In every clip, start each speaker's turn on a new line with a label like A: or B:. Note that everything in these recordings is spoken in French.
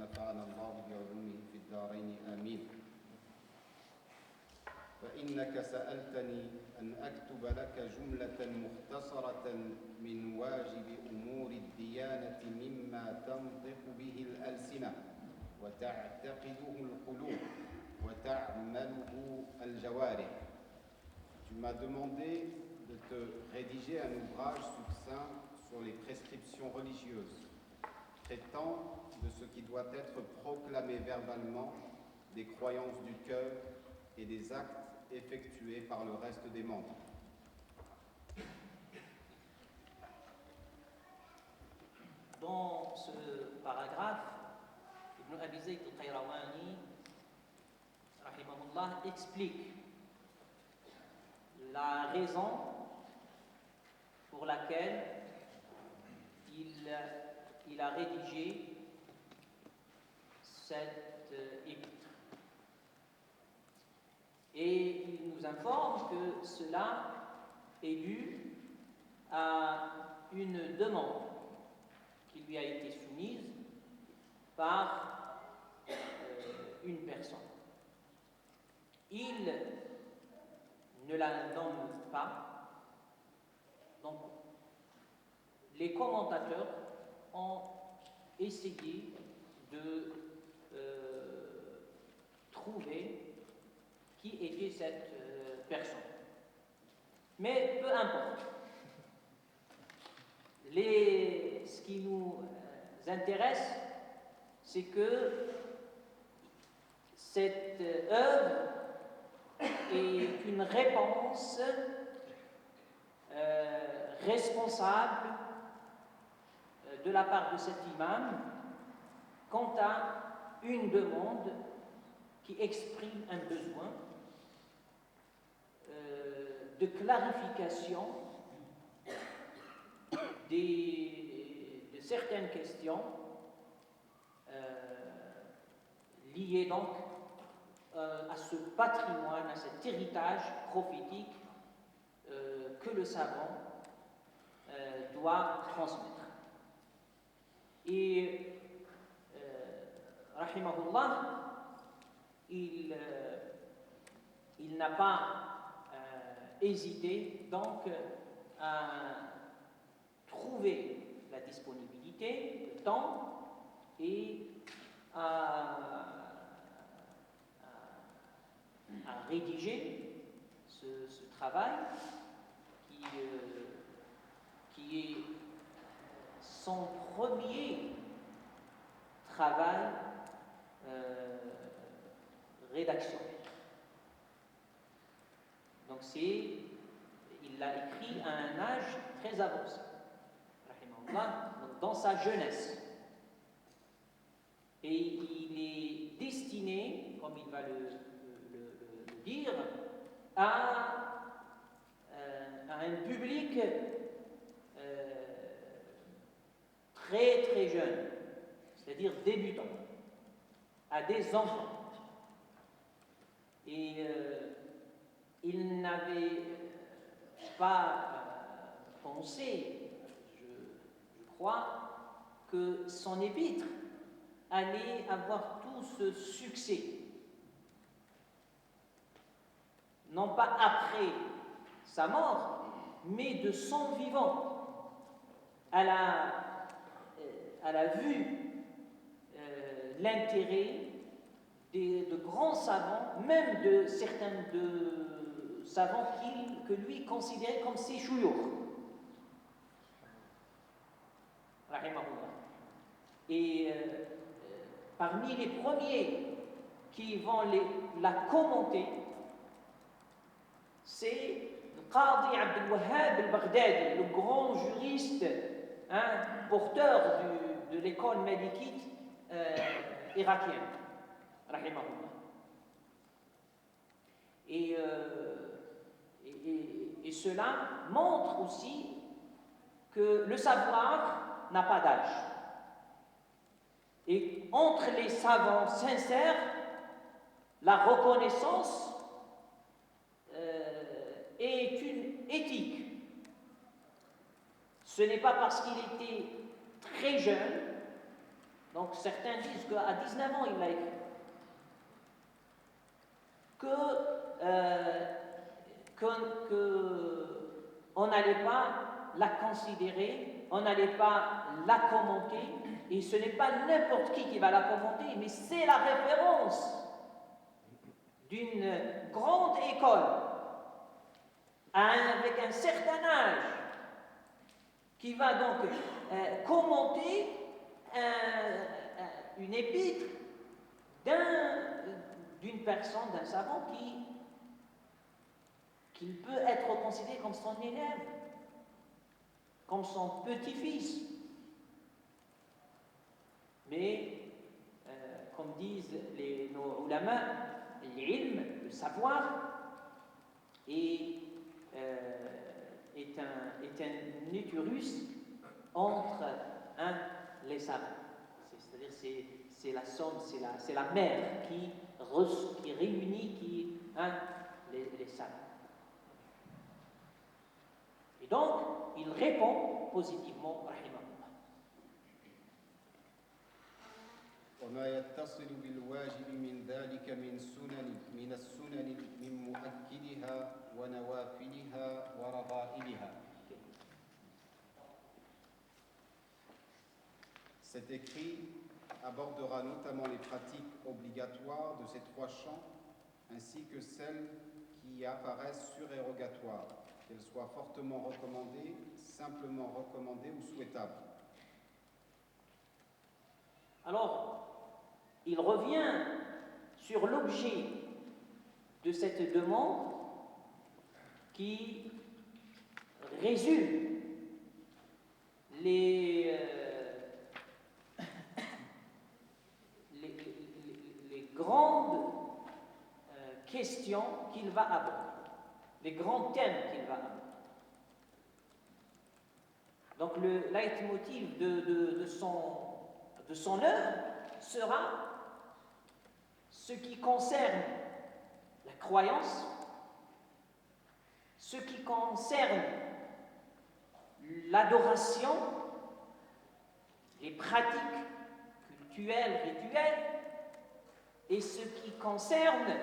A: ونفعنا الله بعلومه في الدارين آمين. فإنك سألتني أن أكتب لك جملة مختصرة من واجب أمور الديانة مما تنطق به الألسنة وتعتقده القلوب وتعمله الجوارح. Tu m'as demandé de te rédiger un ouvrage succinct sur les prescriptions religieuses, traitant de ce qui doit être proclamé verbalement, des croyances du cœur et des actes effectués par le reste des membres.
B: Dans ce paragraphe, Ibn Abi Zayd al-Qayrawani, rahimahullah, explique la raison pour laquelle il a rédigé cette épître. Et il nous informe que cela est dû à une demande qui lui a été soumise par une personne. Il ne la nomme pas, donc les commentateurs ont essayé de trouver qui était cette personne. Mais peu importe. Ce qui nous intéresse, c'est que cette œuvre est une réponse responsable de la part de cet imam quant à une demande qui exprime un besoin de clarification de certaines questions liées donc à ce patrimoine, à cet héritage prophétique que le savant doit transmettre. Et rahimahullah, il n'a pas hésité donc à trouver la disponibilité, le temps et à rédiger ce travail qui est son premier travail rédactionnel. Donc il l'a écrit à un âge très avancé, dans sa jeunesse. Et il est destiné, comme il va le dire, à un public très très jeune, c'est-à-dire débutant, à des enfants. Et il n'avait pas pensé, je crois, que son épître allait avoir tout ce succès. Non pas après sa mort, mais de son vivant, à la vue l'intérêt de grands savants, même de certains savants que lui considérait comme ses chouyours. Rahimahullah. Et parmi les premiers qui vont la commenter, c'est le Qadi Abdul Wahhab al-Baghdadi, le grand juriste, porteur de l'école malikite irakienne, rahimahullah. Et cela montre aussi que le savoir n'a pas d'âge. Et entre les savants sincères, la reconnaissance est une éthique. Ce n'est pas parce qu'il était très jeune, Donc certains disent qu'à 19 ans il l'a écrit. On n'allait pas la considérer, on n'allait pas la commenter, et ce n'est pas n'importe qui va la commenter, mais c'est la référence d'une grande école avec un certain âge qui va donc commenter une épître d'une personne, d'un savant qui peut être considéré comme son élève, comme son petit-fils. Mais, comme disent nos ulama, l'ilm, le savoir, est un utérus entre les savants. C'est-à-dire c'est la somme, c'est la mère qui réunit les savants. Et donc, il répond positivement, rahimahullah.
A: وما يتصل بالواجب من ذلك من السنن من مؤكدها ونوافلها ورغائبها. Cet écrit abordera notamment les pratiques obligatoires de ces trois chants, ainsi que celles qui apparaissent surérogatoires, qu'elles soient fortement recommandées, simplement recommandées ou souhaitables.
B: Alors, il revient sur l'objet de cette demande qui résume les grandes questions qu'il va aborder, les grands thèmes qu'il va aborder. Donc le leitmotiv de son œuvre sera ce qui concerne la croyance, ce qui concerne l'adoration, les pratiques cultuelles, rituelles, et ce qui concerne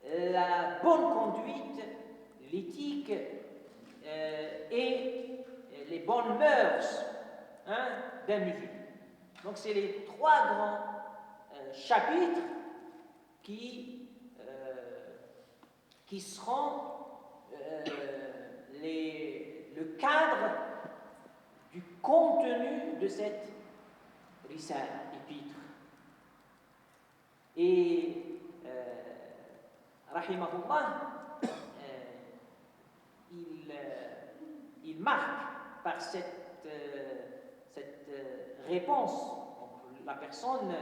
B: la bonne conduite, l'éthique et les bonnes mœurs d'un musulman. Donc c'est les trois grands chapitres qui seront le cadre du contenu de cette risale, épître. Et rahimahullah, il marque par cette réponse. Donc, la personne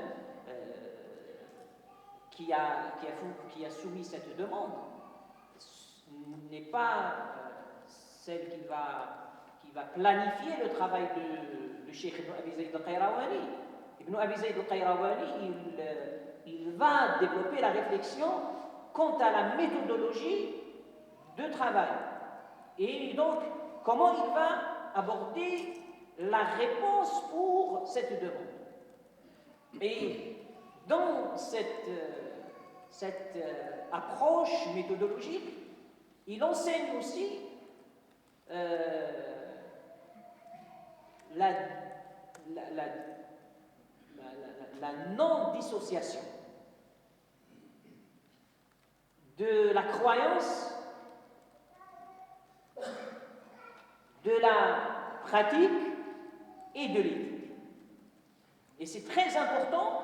B: qui a soumis cette demande n'est pas celle qui va planifier le travail de Cheikh Ibn Abi Zayd al-Qayrawani. Ibn Abi Zayd al-Qayrawani, il va développer la réflexion quant à la méthodologie de travail. Et donc, comment il va aborder la réponse pour cette demande. Et dans cette approche méthodologique, il enseigne aussi la non-dissociation de la croyance, de la pratique et de l'éthique. Et c'est très important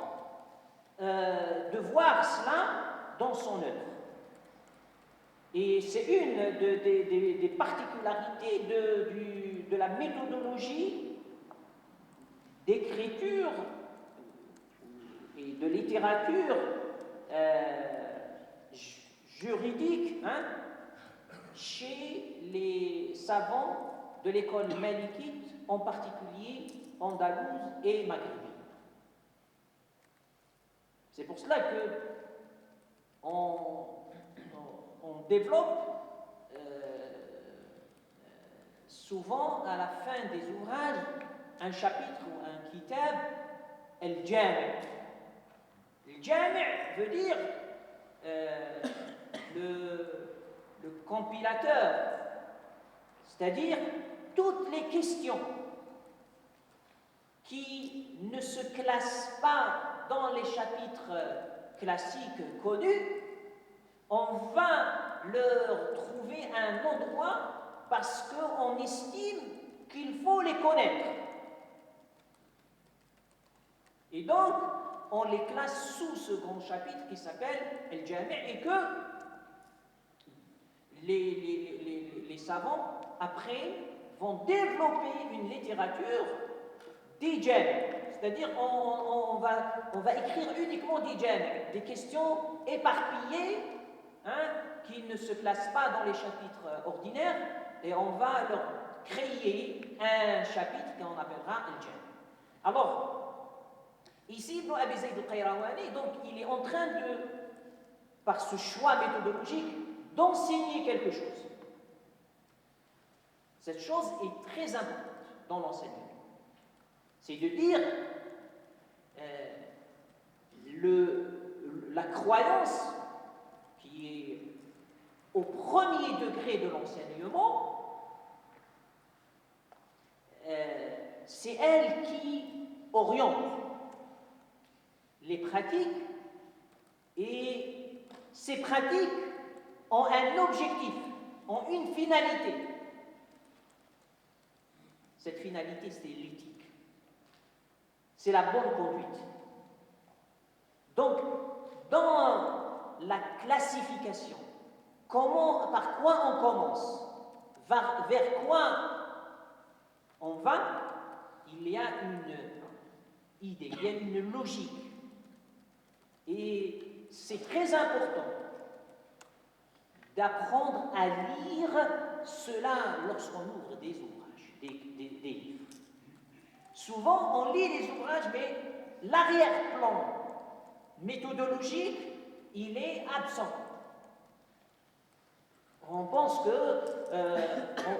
B: de voir cela dans son œuvre. Et c'est une des particularités de la méthodologie d'écriture et de littérature juridique chez les savants de l'école malikite, en particulier andalouse et maghrébine. C'est pour cela que on développe souvent à la fin des ouvrages un chapitre ou un kitab al-jami'. Al-jami' veut dire le compilateur, c'est-à-dire toutes les questions qui ne se classent pas dans les chapitres classiques connus, on va leur trouver un endroit parce qu'on estime qu'il faut les connaître. Et donc, on les classe sous ce grand chapitre qui s'appelle Al-Jami' et que les savants, après, vont développer une littérature des jami', c'est-à-dire on va écrire uniquement des jami', des questions éparpillées, qui ne se classent pas dans les chapitres ordinaires, et on va leur créer un chapitre qu'on appellera Al-Jami'. Alors, ici, Ibn Abi Zayd al-Qayrawani, donc, il est en train de, par ce choix méthodologique, d'enseigner quelque chose. Cette chose est très importante dans l'enseignement. C'est de dire la croyance qui est au premier degré de l'enseignement, c'est elle qui oriente les pratiques, et ces pratiques ont un objectif, ont une finalité. Cette finalité, c'est l'éthique. C'est la bonne conduite. Donc, dans la classification, par quoi on commence, vers quoi on va, il y a une idée, il y a une logique. Et c'est très important d'apprendre à lire cela lorsqu'on ouvre des ouvrages, des livres. Souvent, on lit les ouvrages, mais l'arrière-plan méthodologique, il est absent. On pense que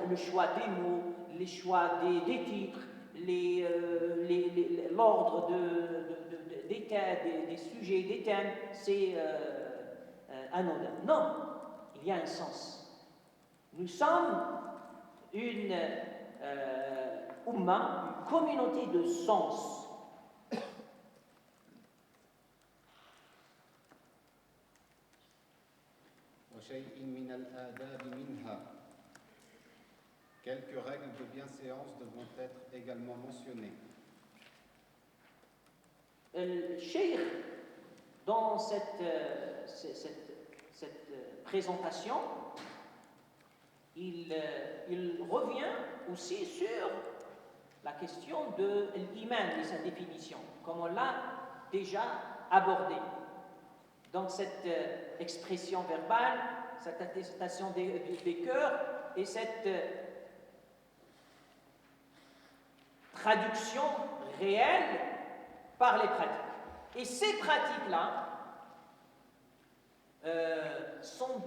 B: le choix des mots, les choix des titres, l'ordre des sujets, des thèmes, c'est anodin. Non, il y a un sens. Nous sommes une umma, une communauté de sens.
A: Quelques règles de bienséance devront être également mentionnées.
B: Le cheikh, dans cette présentation, il revient aussi sur la question de l'iman et sa définition, comme on l'a déjà abordé. Donc cette expression verbale, cette attestation des cœurs et cette traduction réelle par les pratiques. Et ces pratiques-là sont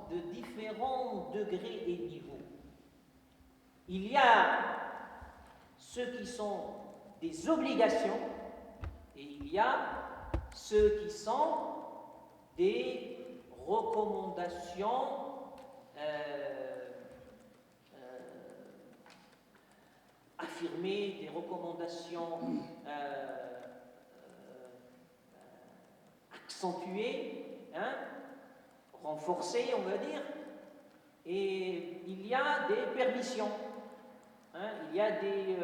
B: de différents degrés et niveaux. Il y a ceux qui sont des obligations et il y a ceux qui sont des recommandations affirmées, des recommandations accentuées, renforcées, on va dire, et il y a des permissions, il y a des...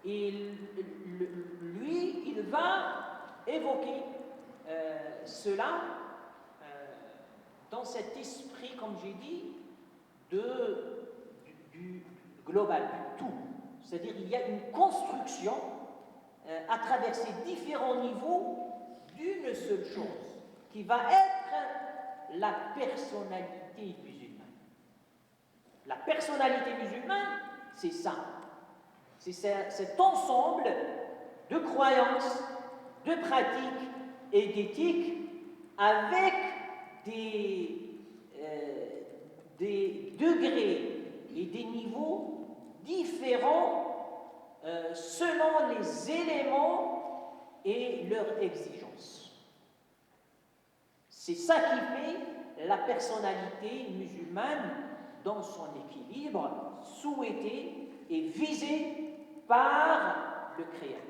B: et lui, il va évoquer cela dans cet esprit, comme j'ai dit, du global, du tout. C'est-à-dire qu'il y a une construction à travers ces différents niveaux d'une seule chose, qui va être la personnalité musulmane. La personnalité musulmane, c'est ça. C'est cet ensemble de croyances, de pratiques et d'éthiques avec des degrés et des niveaux différents selon les éléments et leurs exigences. C'est ça qui fait la personnalité musulmane dans son équilibre, souhaité et visé par le Créateur.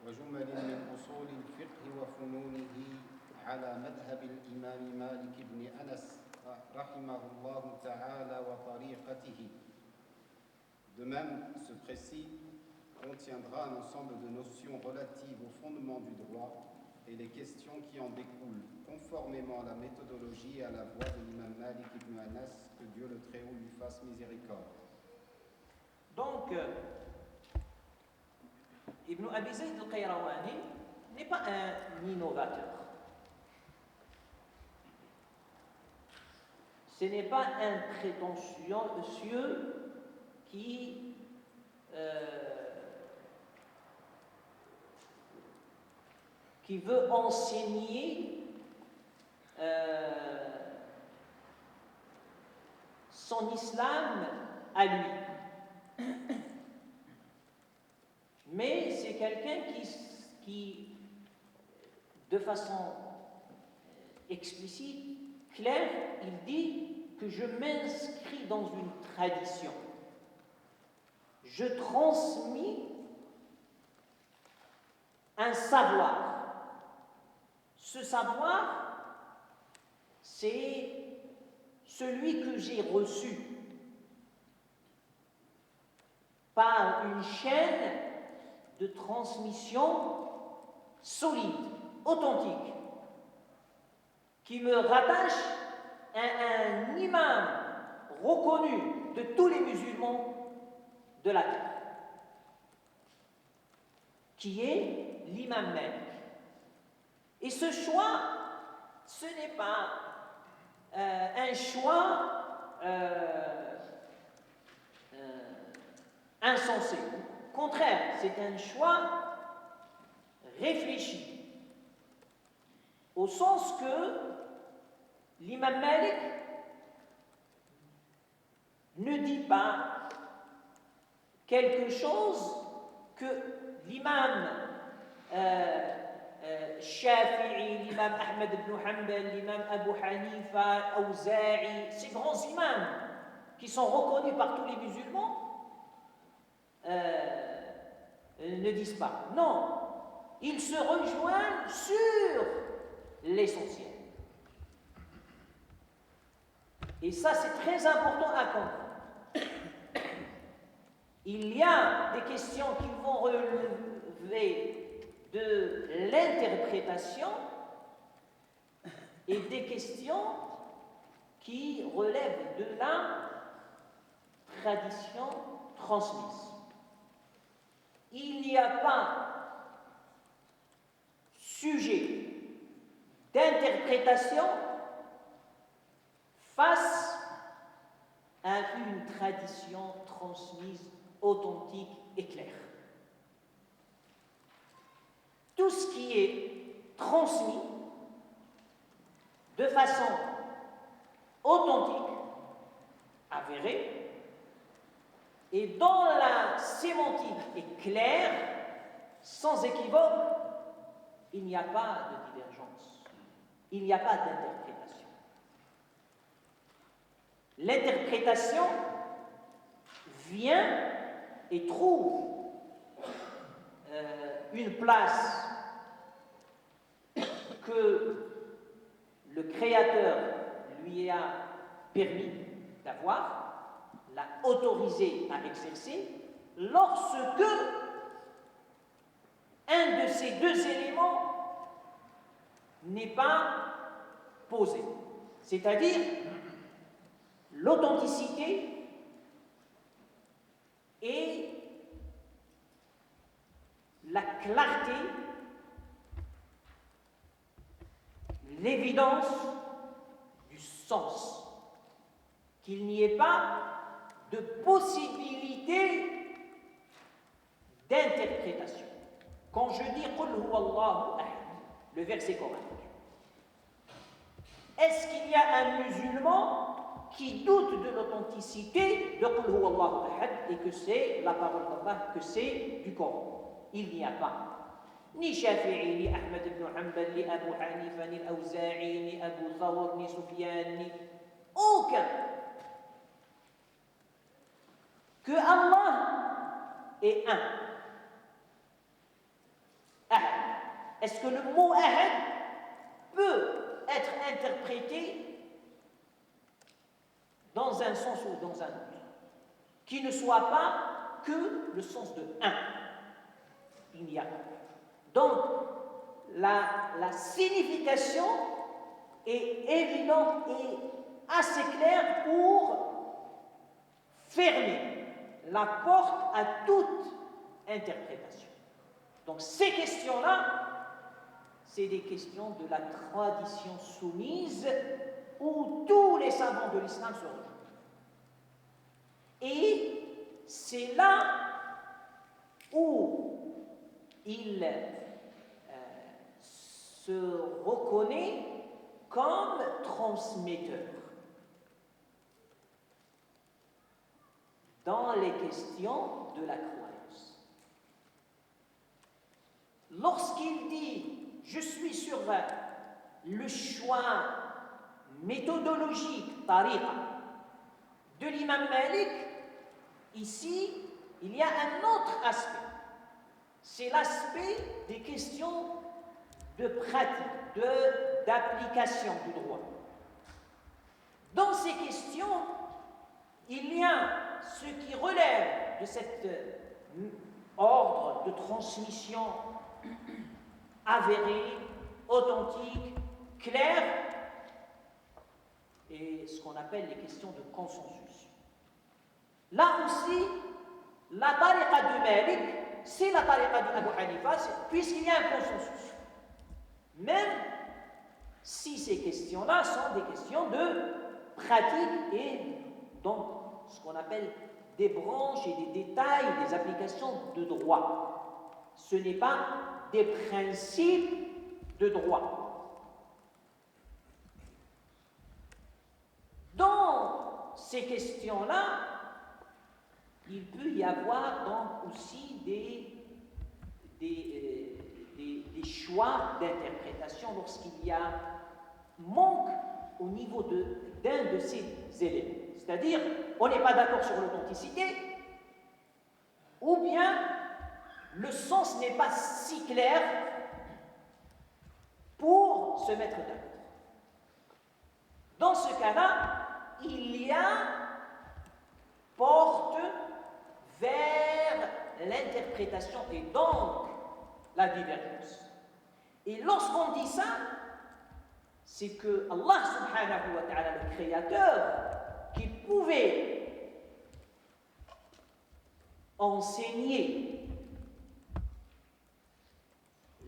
A: وجمل من أصول الفقه وفنونه على مذهب الإمام مالك بن أنس رحمه الله تعالى وطريقته. De même, ce précis contiendra un ensemble de notions relatives au fondement du droit et les questions qui en découlent, conformément à la méthodologie et à la voie de l'imam Malik ibn Anas, que Dieu le Très-Haut lui fasse miséricorde.
B: Donc, Ibn Abi Zayd al-Qayrawani n'est pas un innovateur. Ce n'est pas un prétentieux qui veut enseigner son islam à lui. Mais c'est quelqu'un qui, de façon explicite, claire, il dit que je m'inscris dans une tradition. Je transmis un savoir. Ce savoir, c'est celui que j'ai reçu par une chaîne de transmission solide, authentique, qui me rattache à un imam reconnu de tous les musulmans de la terre, qui est l'imam Malik. Et ce choix, ce n'est pas un choix insensé. Au contraire, c'est un choix réfléchi, au sens que l'imam Malik ne dit pas quelque chose que l'imam Shafi'i, l'imam Ahmed ibn Hanbal, l'imam Abu Hanifa, Awza'i, ces grands imams qui sont reconnus par tous les musulmans, ne disent pas. Non, ils se rejoignent sur l'essentiel. Et ça, c'est très important à comprendre. Il y a des questions qui vont relever de l'interprétation et des questions qui relèvent de la tradition transmise. Il n'y a pas sujet d'interprétation face à une tradition transmise, authentique et claire. Tout ce qui est transmis de façon authentique, avérée, et dont la sémantique est claire, sans équivoque, il n'y a pas de divergence, il n'y a pas d'interprétation. L'interprétation vient et trouve une place que le Créateur lui a permis d'avoir, l'a autorisé à exercer, lorsque un de ces deux éléments n'est pas posé, c'est-à-dire l'authenticité et la clarté, l'évidence du sens, qu'il n'y ait pas de possibilité d'interprétation. Quand je dis Qul huwa Allahu ahad, le verset coranique, est-ce qu'il y a un musulman qui doute de l'authenticité de Qul huwa Allahu ahad et que c'est la parole d'Allah, que c'est du Coran. Il n'y a pas ni Shafi'i, ni Ahmed ibn Hanbal, ni Abu Hanifa, ni Al-Awza'i, ni Abu Thawr, ni Sufyan, ni aucun. Que Allah est un. Ahad. Est-ce que le mot ahad peut être interprété dans un sens ou dans un autre, qui ne soit pas que le sens de un? Il n'y a pas. Donc, la signification est évidente et assez claire pour fermer la porte à toute interprétation. Donc, ces questions-là, c'est des questions de la tradition soumise où tous les savants de l'islam se rejoignent. Et c'est là où il se reconnaît comme transmetteur dans les questions de la croyance. Lorsqu'il dit « je suis sur le choix méthodologique, tariqa, de l'imam Malik », ici, il y a un autre aspect. C'est l'aspect des questions de pratique, d'application du droit. Dans ces questions, il y a ce qui relève de cet ordre de transmission avéré, authentique, clair, et ce qu'on appelle les questions de consensus. Là aussi, la tariqa de Malik, c'est la tariqa d'Abu Hanifa, puisqu'il y a un consensus. Même si ces questions-là sont des questions de pratique et donc ce qu'on appelle des branches et des détails, des applications de droit. Ce n'est pas des principes de droit. Dans ces questions-là, il peut y avoir donc aussi des choix d'interprétation lorsqu'il y a manque au niveau d'un de ces éléments. C'est-à-dire, on n'est pas d'accord sur l'authenticité, ou bien le sens n'est pas si clair pour se mettre d'accord. Dans ce cas-là, il y a porte vers l'interprétation et donc la divergence. Et lorsqu'on dit ça, c'est que Allah subhanahu wa ta'ala, le créateur, qui pouvait enseigner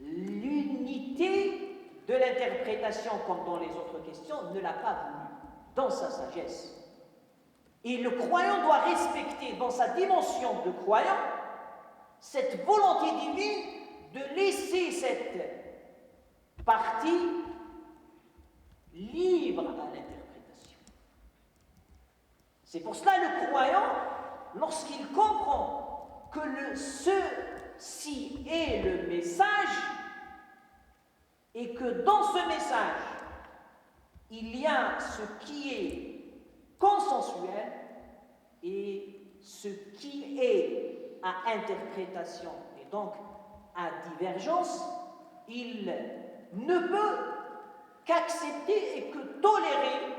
B: l'unité de l'interprétation comme dans les autres questions, ne l'a pas voulu dans sa sagesse. Et le croyant doit respecter dans sa dimension de croyant cette volonté divine de laisser cette partie libre à l'interprétation. C'est pour cela le croyant, lorsqu'il comprend que ceci est le message et que dans ce message, il y a ce qui est consensuel et ce qui est à interprétation et donc à divergence, il ne peut qu'accepter et que tolérer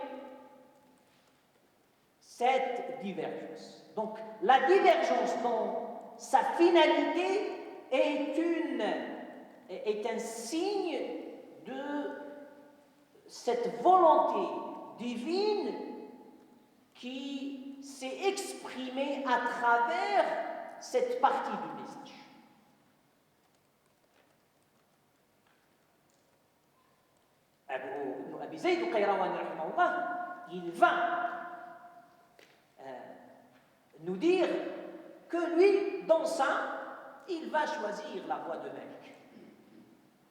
B: cette divergence. Donc la divergence dans sa finalité est un signe de cette volonté divine qui s'est exprimée à travers cette partie du message. Abi Zayd al-Qayrawani, il va nous dire que lui, dans ça, il va choisir la voie de Malik.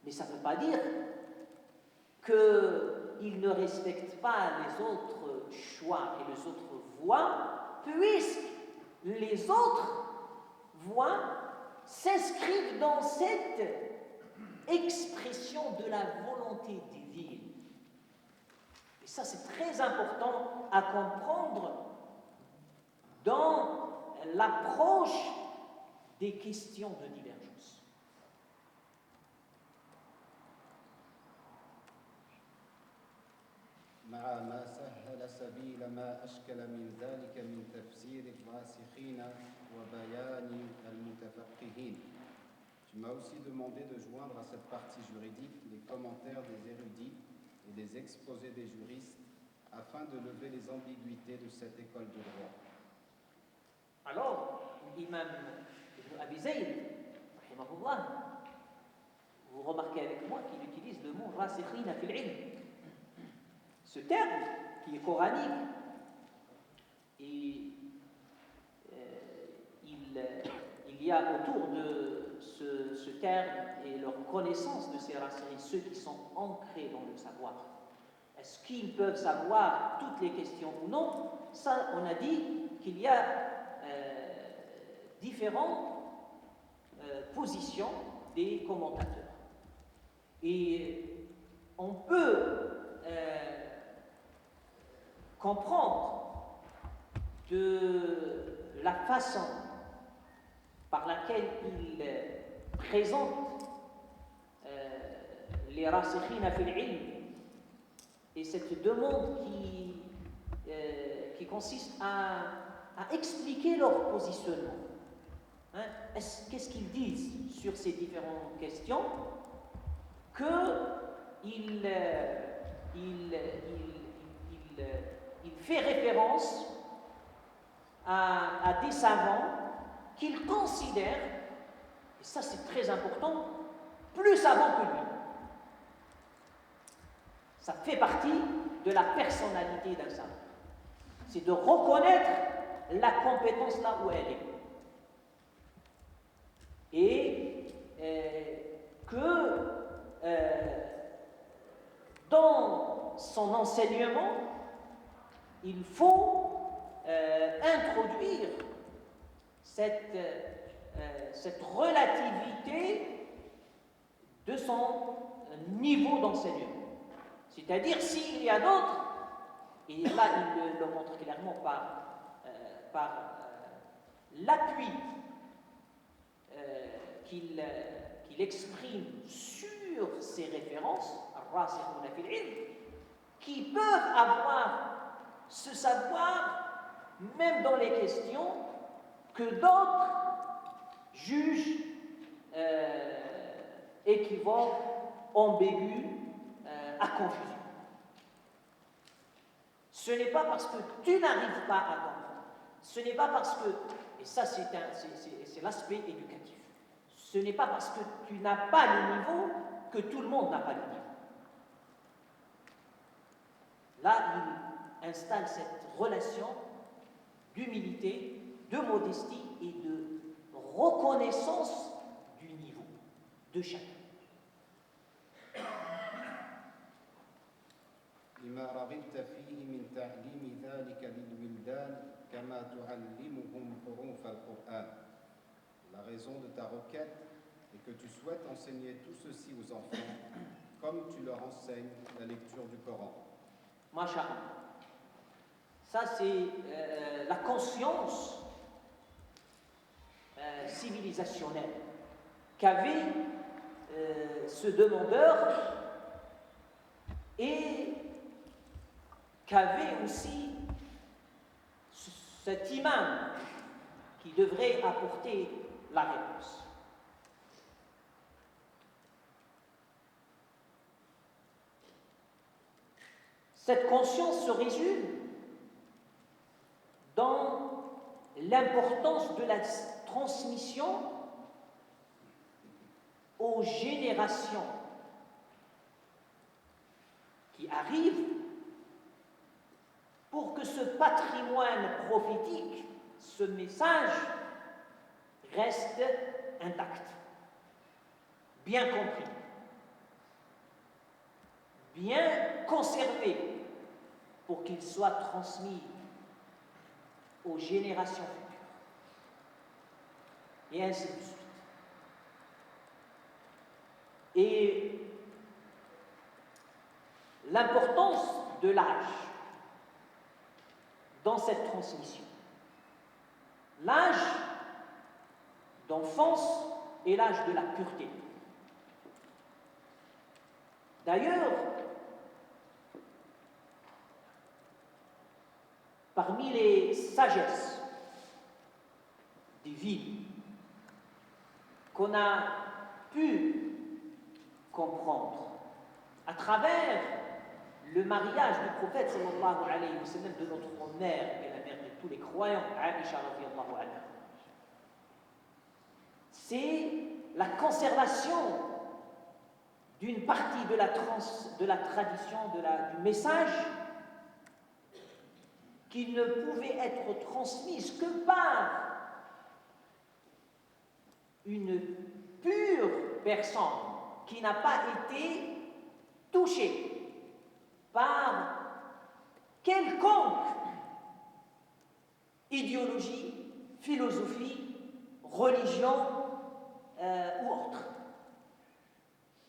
B: Mais ça ne veut pas dire que qu'il ne respecte pas les autres choix et les autres voies, puisque les autres voies s'inscrivent dans cette expression de la volonté divine. Et ça, c'est très important à comprendre dans l'approche des questions de divergence.
A: مع ما سهل سبيل ما أشكل من ذلك من تفسير الراسخين وبيان المتفقهين. Tu m'as aussi demandé de joindre à cette partie juridique les commentaires des érudits et les exposés des juristes afin de lever les ambiguïtés de cette école de droit.
B: Alors, l'imam Ibn Abi Zayd, rahimahullah, vous remarquez avec moi qu'il utilise le mot rasikhina fil ilm. Ce terme, qui est coranique, et il y a autour de ce terme et leur connaissance de ces racines, ceux qui sont ancrés dans le savoir. Est-ce qu'ils peuvent savoir toutes les questions ou non? Ça, on a dit qu'il y a différentes positions des commentateurs. Et on peut comprendre de la façon par laquelle il présente les rasikhina fil ilm et cette demande qui consiste à expliquer leur positionnement. Hein? Qu'est-ce qu'ils disent sur ces différentes questions? Il fait référence à des savants qu'il considère, et ça c'est très important, plus savants que lui. Ça fait partie de la personnalité d'un savant. C'est de reconnaître la compétence là où elle est. Et que dans son enseignement, il faut introduire cette relativité de son niveau d'enseignement. C'est-à-dire, s'il y a d'autres, et là il le montre clairement par l'appui qu'il exprime sur ces références, qui peuvent avoir ce savoir même dans les questions que d'autres jugent équivoques, ambigus, à confusion. Ce n'est pas parce que tu n'arrives pas à comprendre, ce n'est pas parce que, et ça c'est l'aspect éducatif, ce n'est pas parce que tu n'as pas le niveau que tout le monde n'a pas le niveau. Là, il installe cette relation d'humilité, de modestie et de reconnaissance du niveau de chacun.
A: لما رغبت فيه من تعليم ذلك للولدان كما تعلمهم حروف القرآن. La raison de ta requête est que tu souhaites enseigner tout ceci aux enfants comme tu leur enseignes la lecture du Coran.
B: Masha'Allah. Ça, c'est la conscience civilisationnelle qu'avait ce demandeur et qu'avait aussi cet imam qui devrait apporter la réponse. Cette conscience se résume dans l'importance de la transmission aux générations qui arrivent pour que ce patrimoine prophétique, ce message, reste intact, bien compris, bien conservé pour qu'il soit transmis aux générations futures. Et ainsi de suite. Et l'importance de l'âge dans cette transmission. L'âge d'enfance et l'âge de la pureté. D'ailleurs, parmi les sagesses divines qu'on a pu comprendre à travers le mariage du prophète sallallahu alayhi wa sallam de notre mère et la mère de tous les croyants, Aïcha radiyallahu anha, c'est la conservation d'une partie de la tradition, du message qui ne pouvait être transmise que par une pure personne qui n'a pas été touchée par quelconque idéologie, philosophie, religion ou autre.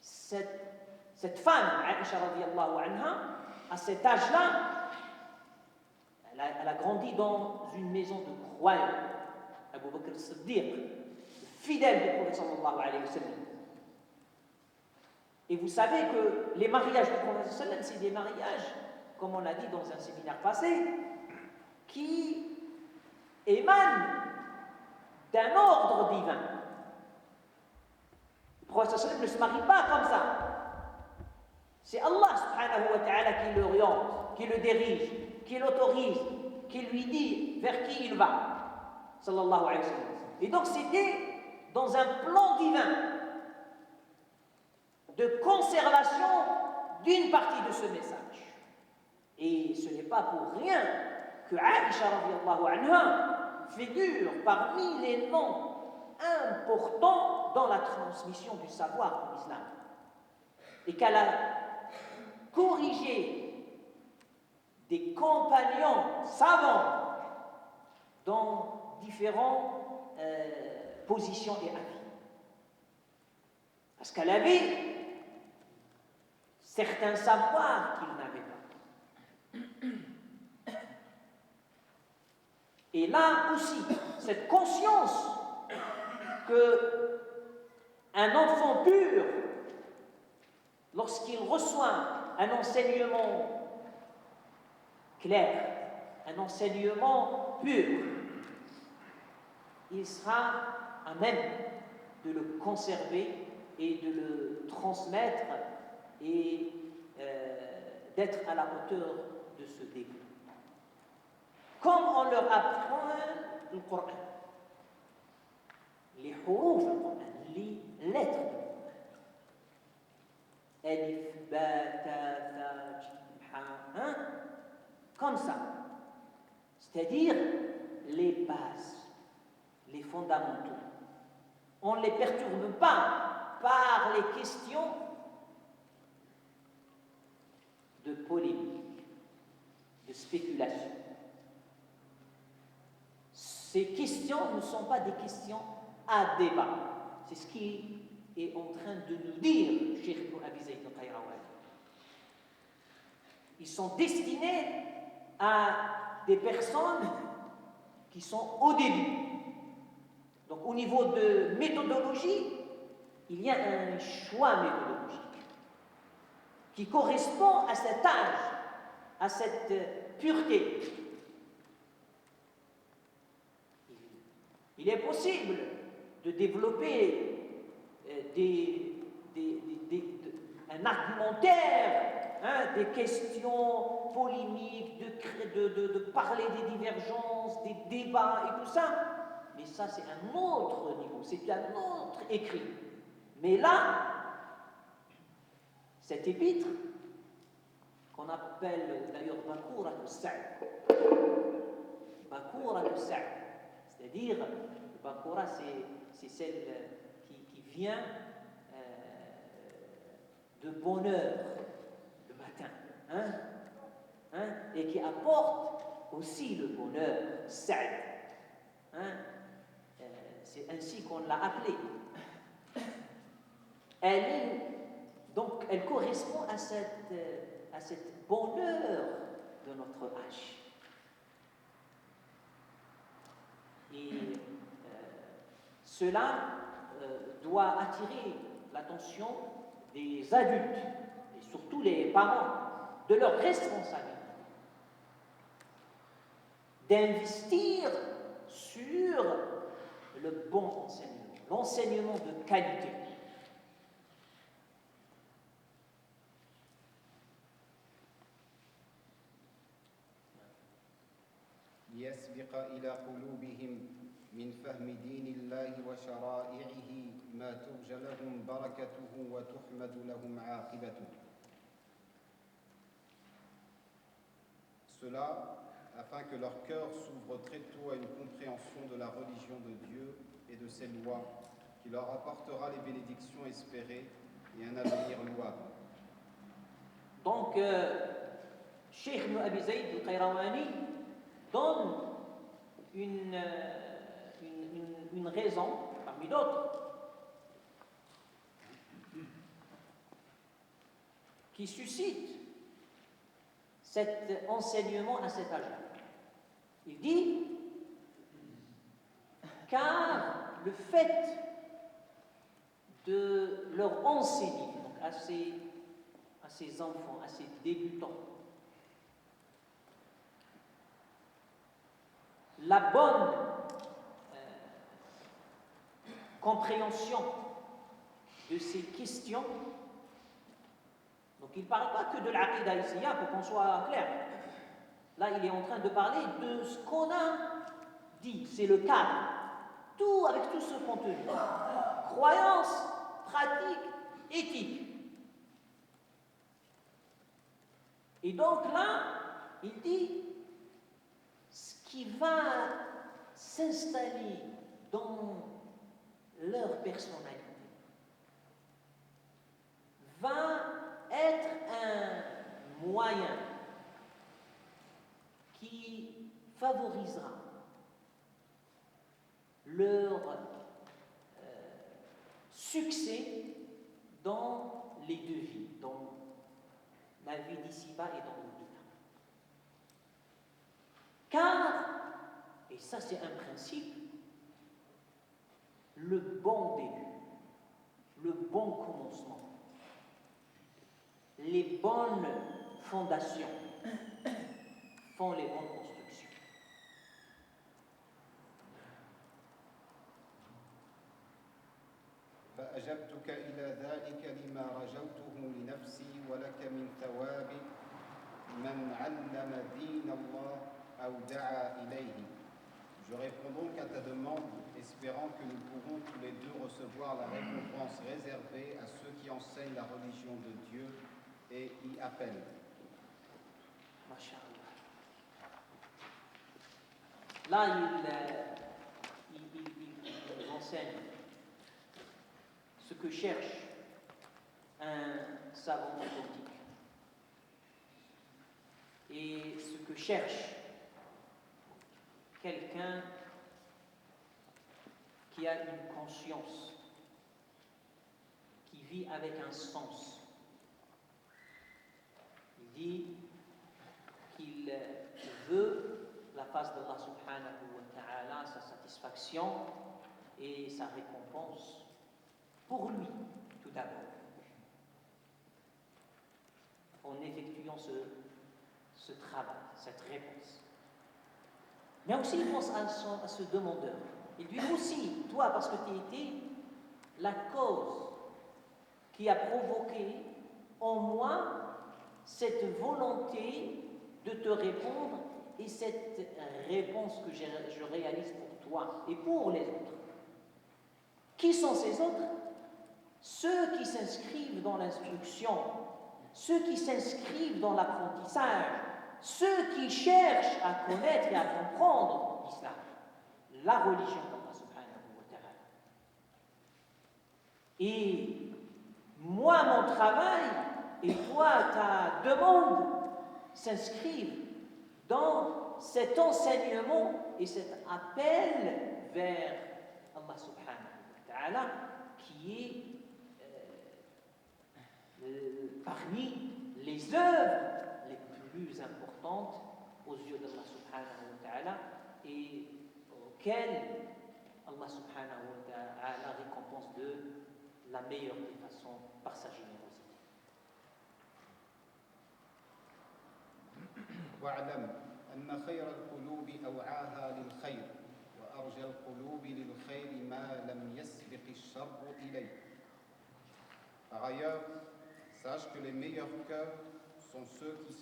B: Cette femme, Aïcha radiyallahu anha, à cet âge-là, elle a grandi dans une maison de croyants. Abu Bakr as-Siddiq, fidèle du prophète sallallahu alayhi wa sallam. Et vous savez que les mariages du prophète sallallahu alayhi wa sallam, c'est des mariages, comme on l'a dit dans un séminaire passé, qui émanent d'un ordre divin. Le prophète sallallahu alayhi wa sallam ne se marie pas comme ça. C'est Allah subhanahu wa ta'ala qui l'oriente, qui le dirige, qui l'autorise, qui lui dit vers qui il va, sallallahu alayhi wa sallam. Et donc c'était dans un plan divin de conservation d'une partie de ce message. Et ce n'est pas pour rien que Aïcha radiyallahu anha figure parmi les noms importants dans la transmission du savoir en islam. Et qu'elle a corrigé des compagnons savants dans différentes positions et avis. Parce qu'elle avait certains savoirs qu'il n'avait pas. Et là aussi, cette conscience que un enfant pur, lorsqu'il reçoit un enseignement clair, un enseignement pur, il sera à même de le conserver et de le transmettre et d'être à la hauteur de ce début. Comme on leur apprend le Coran, les huruf du Coran, les lettres du Coran. Alif, ba, ta, tha, jim, ha, hein? Comme ça. C'est-à-dire les bases, les fondamentaux. On ne les perturbe pas par les questions de polémique, de spéculation. Ces questions ne sont pas des questions à débat. C'est ce qui est en train de nous dire Cheikh Abi Zayd al-Qayrawani. Ils sont destinés à des personnes qui sont au début. Donc au niveau de méthodologie, il y a un choix méthodologique qui correspond à cet âge, à cette pureté. Il est possible de développer un argumentaire, hein, des questions polémiques, de parler des divergences, des débats et tout ça. Mais ça, c'est un autre niveau, c'est un autre écrit. Mais là, cet épître, qu'on appelle d'ailleurs Bakourat al-Sa'd, Bakourat al-Sa'd, c'est-à-dire, le Bakourat, c'est celle qui vient de bonheur, le et qui apporte aussi le bonheur, Sa'd. Hein? C'est ainsi qu'on l'a appelée. Elle correspond à cette bonheur de notre âge. Et cela doit attirer l'attention des adultes, et surtout les parents, de leur responsabilité, d'investir sur le bon enseignement, l'enseignement de qualité.
A: ليسبق إلى قلوبهم من فهم دين الله وشرائعه ما ترجى لهم بركته وتحمد لهم عاقبته. Cela afin que leur cœur s'ouvre très tôt à une compréhension de la religion de Dieu et de ses lois, qui leur apportera les bénédictions espérées et un avenir louable.
B: Donc, Cheikh Ibn Abi Zayd al-Qayrawani donne une raison, parmi d'autres, qui suscite cet enseignement à cet âge. Il dit, car le fait de leur enseigner donc à ces enfants, à ces débutants, la bonne compréhension de ces questions. Donc il ne parle pas que de l'aqida ici, pour qu'on soit clair. Là, il est en train de parler de ce qu'on a dit, c'est le cadre. Tout avec tout ce contenu. Croyance, pratique, éthique. Et donc là, il dit ce qui va s'installer dans leur personnalité va être un moyen qui favorisera leur succès dans les deux vies, dans la vie d'ici-bas et dans l'au-delà. Car, et ça c'est un principe, le bon début, le bon commencement, les bonnes fondations font les bonnes constructions.
A: فأجبتك إلى ذلك لما رجوته لنفسي ولك من ثواب من علم دين الله أو دعا إليه. Je réponds donc à ta demande, espérant que nous pourrons tous les deux recevoir la récompense réservée à ceux qui enseignent la religion de Dieu et y appellent.
B: Masha'Allah. Là, il enseigne ce que cherche un savant authentique et ce que cherche quelqu'un qui a une conscience, qui vit avec un sens. Il dit qu'il veut la face d'Allah subhanahu wa ta'ala, sa satisfaction et sa récompense pour lui, tout d'abord, en effectuant ce travail, cette réponse. Mais aussi, il pense à ce demandeur. Il dit aussi, toi, parce que tu étais la cause qui a provoqué en moi cette volonté de te répondre et cette réponse que je réalise pour toi et pour les autres. Qui sont ces autres? Ceux qui s'inscrivent dans l'instruction, ceux qui s'inscrivent dans l'apprentissage, ceux qui cherchent à connaître et à comprendre l'islam, la religion d'Allah subhanahu wa ta'ala. Et moi, mon travail, et toi, ta demande, s'inscrivent dans cet enseignement et cet appel vers Allah subhanahu wa ta'ala qui est parmi les œuvres les plus importantes aux yeux d'Allah subhanahu wa ta'ala et auxquelles Allah subhanahu wa ta'ala récompense de la meilleure des façons par sa générosité.
A: واعلم أن خير القلوب أوعاها للخير وأرجى القلوب للخير ما لم يسبق الشر إليه. Par ailleurs, sache que les meilleurs cœurs sont ceux qui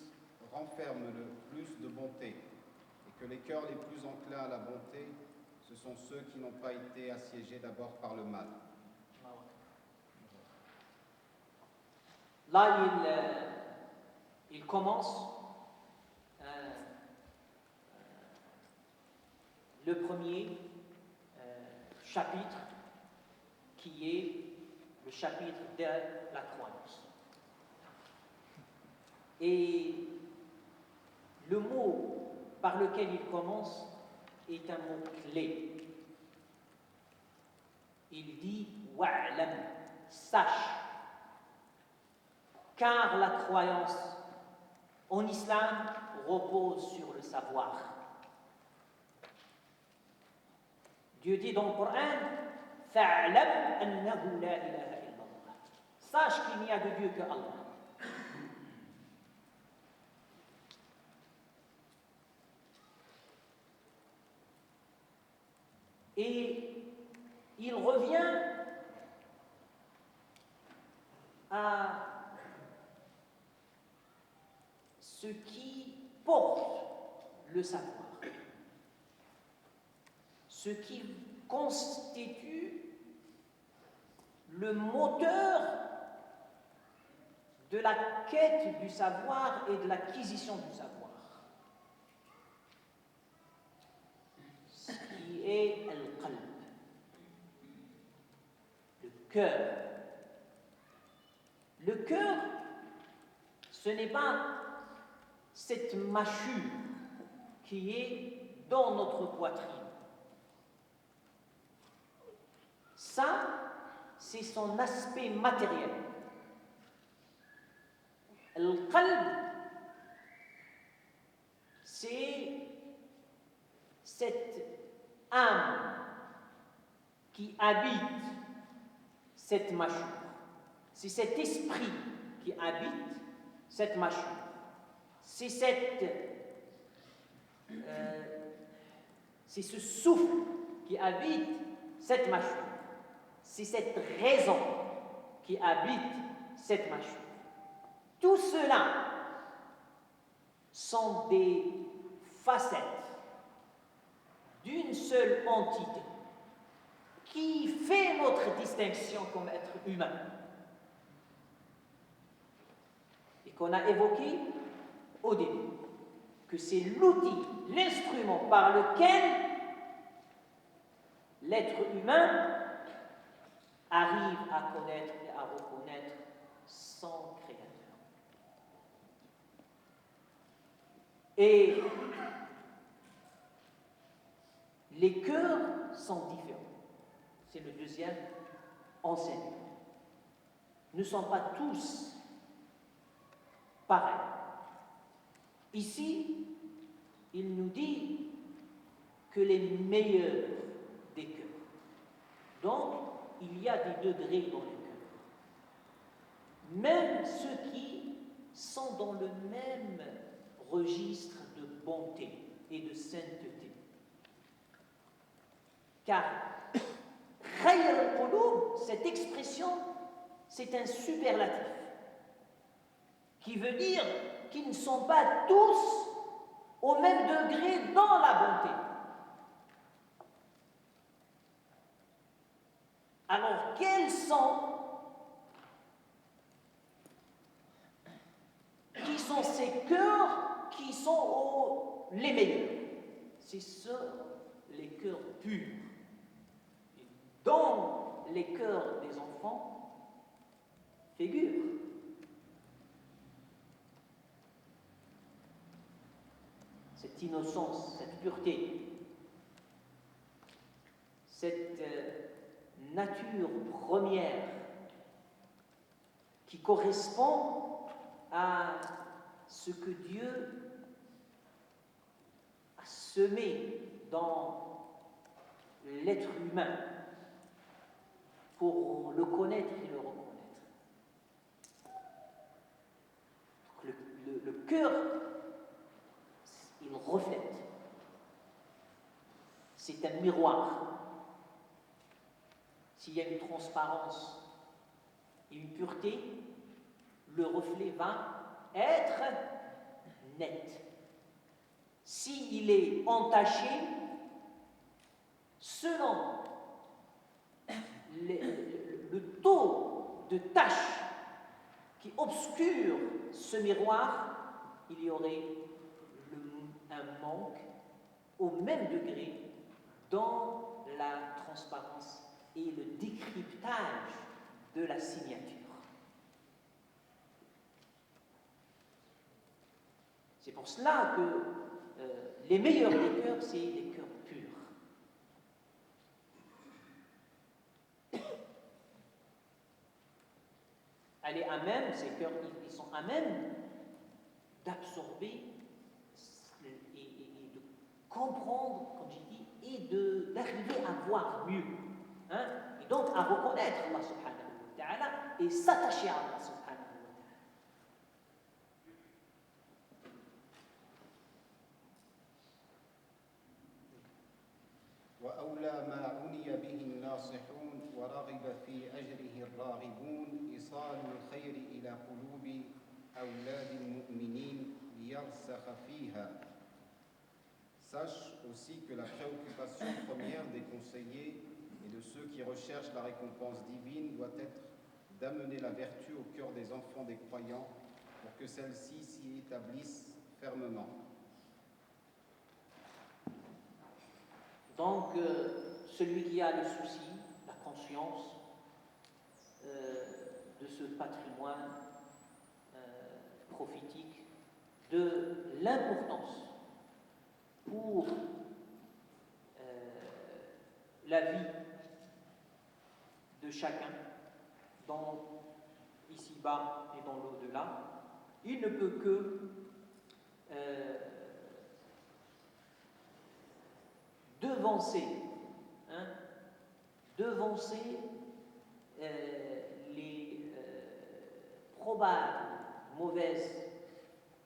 A: renferment le plus de bonté et que les cœurs les plus enclins à la bonté, ce sont ceux qui n'ont pas été assiégés d'abord par le mal.
B: Là, il commence le premier chapitre qui est le chapitre de la croyance. Et le mot par lequel il commence est un mot clé. Il dit « wa'lam », sache, car la croyance en islam repose sur le savoir. Dieu dit dans le Coran « fa'lam annahu la ilaha illallah ». Sache qu'il n'y a de Dieu que Allah. Et il revient à ce qui porte le savoir, ce qui constitue le moteur de la quête du savoir et de l'acquisition du savoir. Ce qui est al-qalb, le cœur. Le cœur, ce n'est pas cette mâchure qui est dans notre poitrine. Ça, c'est son aspect matériel. Le qalb, c'est cette âme qui habite cette mâchure. C'est cet esprit qui habite cette mâchure. C'est ce souffle qui habite cette mâchure. C'est cette raison qui habite cette mâchure. Tout cela sont des facettes d'une seule entité qui fait notre distinction comme être humain et qu'on a évoqué au début, que c'est l'outil, l'instrument par lequel l'être humain arrive à connaître et à reconnaître son Créateur. Et les cœurs sont différents. C'est le deuxième enseignement. Nous ne sommes pas tous pareils. Ici, il nous dit que les meilleurs des cœurs. Donc, il y a des degrés dans les cœurs. Même ceux qui sont dans le même registre de bonté et de sainteté. Car khayr al-qulub, cette expression, c'est un superlatif qui veut dire qu'ils ne sont pas tous au même degré dans la bonté. Alors, quels sont ces cœurs qui sont les meilleurs? C'est ceux, les cœurs purs. Et dans les cœurs des enfants figurent innocence, cette pureté, cette nature première qui correspond à ce que Dieu a semé dans l'être humain pour le connaître et le reconnaître. Le cœur, il reflète. C'est un miroir. S'il y a une transparence et une pureté, le reflet va être net. S'il est entaché, selon le taux de taches qui obscure ce miroir, il y aurait un manque au même degré dans la transparence et le décryptage de la signature. C'est pour cela que les meilleurs des cœurs, c'est les cœurs purs. Elle est à même, ces cœurs, ils sont à même d'absorber et de comprendre, comme j'ai dit, et d'arriver à voir mieux. Hein? Et donc à reconnaître Allah subhanahu wa ta'ala et s'attacher à Allah subhanahu wa ta'ala.
A: وأولى ما عني به الناصحون ورغب في أجره الراغبون إيصال الخير إلى قلوب أولاد المؤمنين ليرسخ فيها. Sache aussi que la préoccupation première des conseillers et de ceux qui recherchent la récompense divine doit être d'amener la vertu au cœur des enfants des croyants pour que celle-ci s'y établisse fermement.
B: Donc, celui qui a le souci, la conscience de ce patrimoine prophétique, de l'importance pour la vie de chacun, ici-bas et dans l'au-delà, il ne peut que devancer les probables mauvaises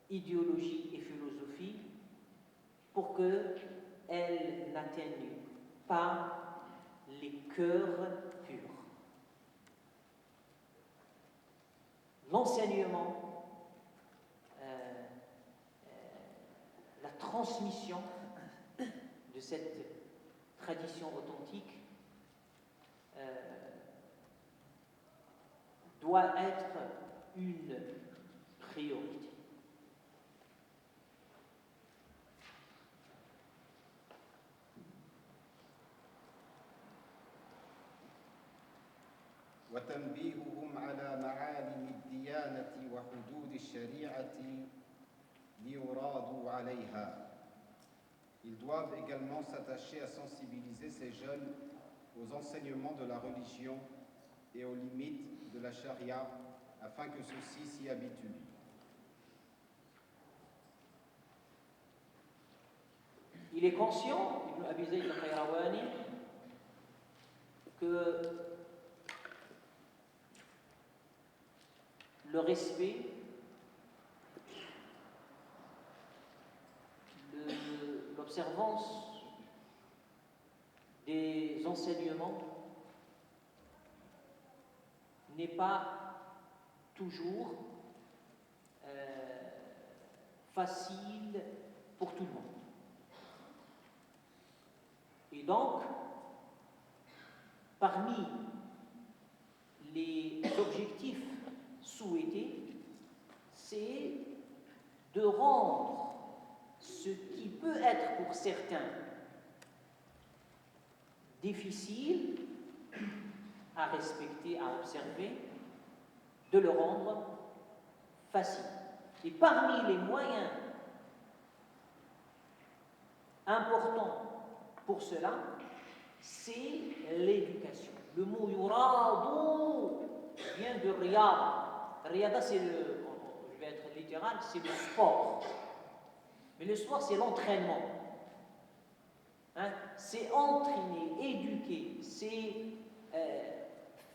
B: idéologies et philosophies pour qu'elles n'atteignent pas les cœurs purs. L'enseignement, la transmission de cette tradition authentique doit être une priorité.
A: وتنبيههم على معالم الديانة وحدود الشريعة ليرادوا عليها. Ils doivent également s'attacher à sensibiliser ces jeunes aux enseignements de la religion et aux limites de la charia afin que ceux-ci s'y habituent.
B: Il est conscient, Ibn Abi Zayd al-Qayrawani, que le respect, l'observance des enseignements n'est pas toujours facile pour tout le monde. Et donc, parmi les objectifs souhaités, c'est de rendre ce qui peut être pour certains difficile à respecter, à observer, de le rendre facile. Et parmi les moyens important pour cela, c'est l'éducation. Le mot yuradu vient de riyada. Riyada, c'est je vais être littéral, c'est le sport. Mais le sport, c'est l'entraînement. Hein? C'est entraîner, éduquer, c'est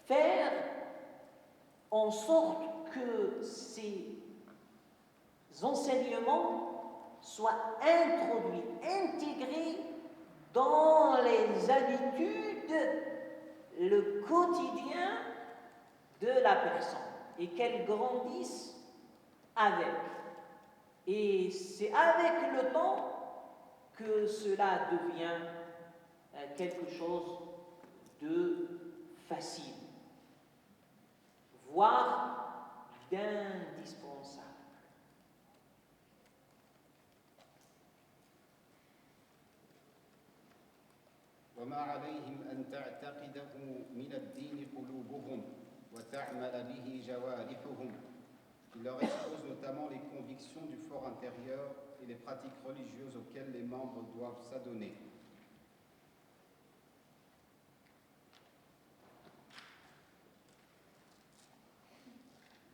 B: faire en sorte que ces enseignements soient introduits, intégrés dans les habitudes, le quotidien de la personne et qu'elle grandisse avec. Et c'est avec le temps que cela devient quelque chose de facile, voire d'indispensable.
A: وما عليهم أن تعتقده من الدين قلوبهم وتعمل به جوارحهم. Il leur expose notamment les convictions du fort intérieur et les pratiques religieuses auxquelles les membres doivent s'adonner.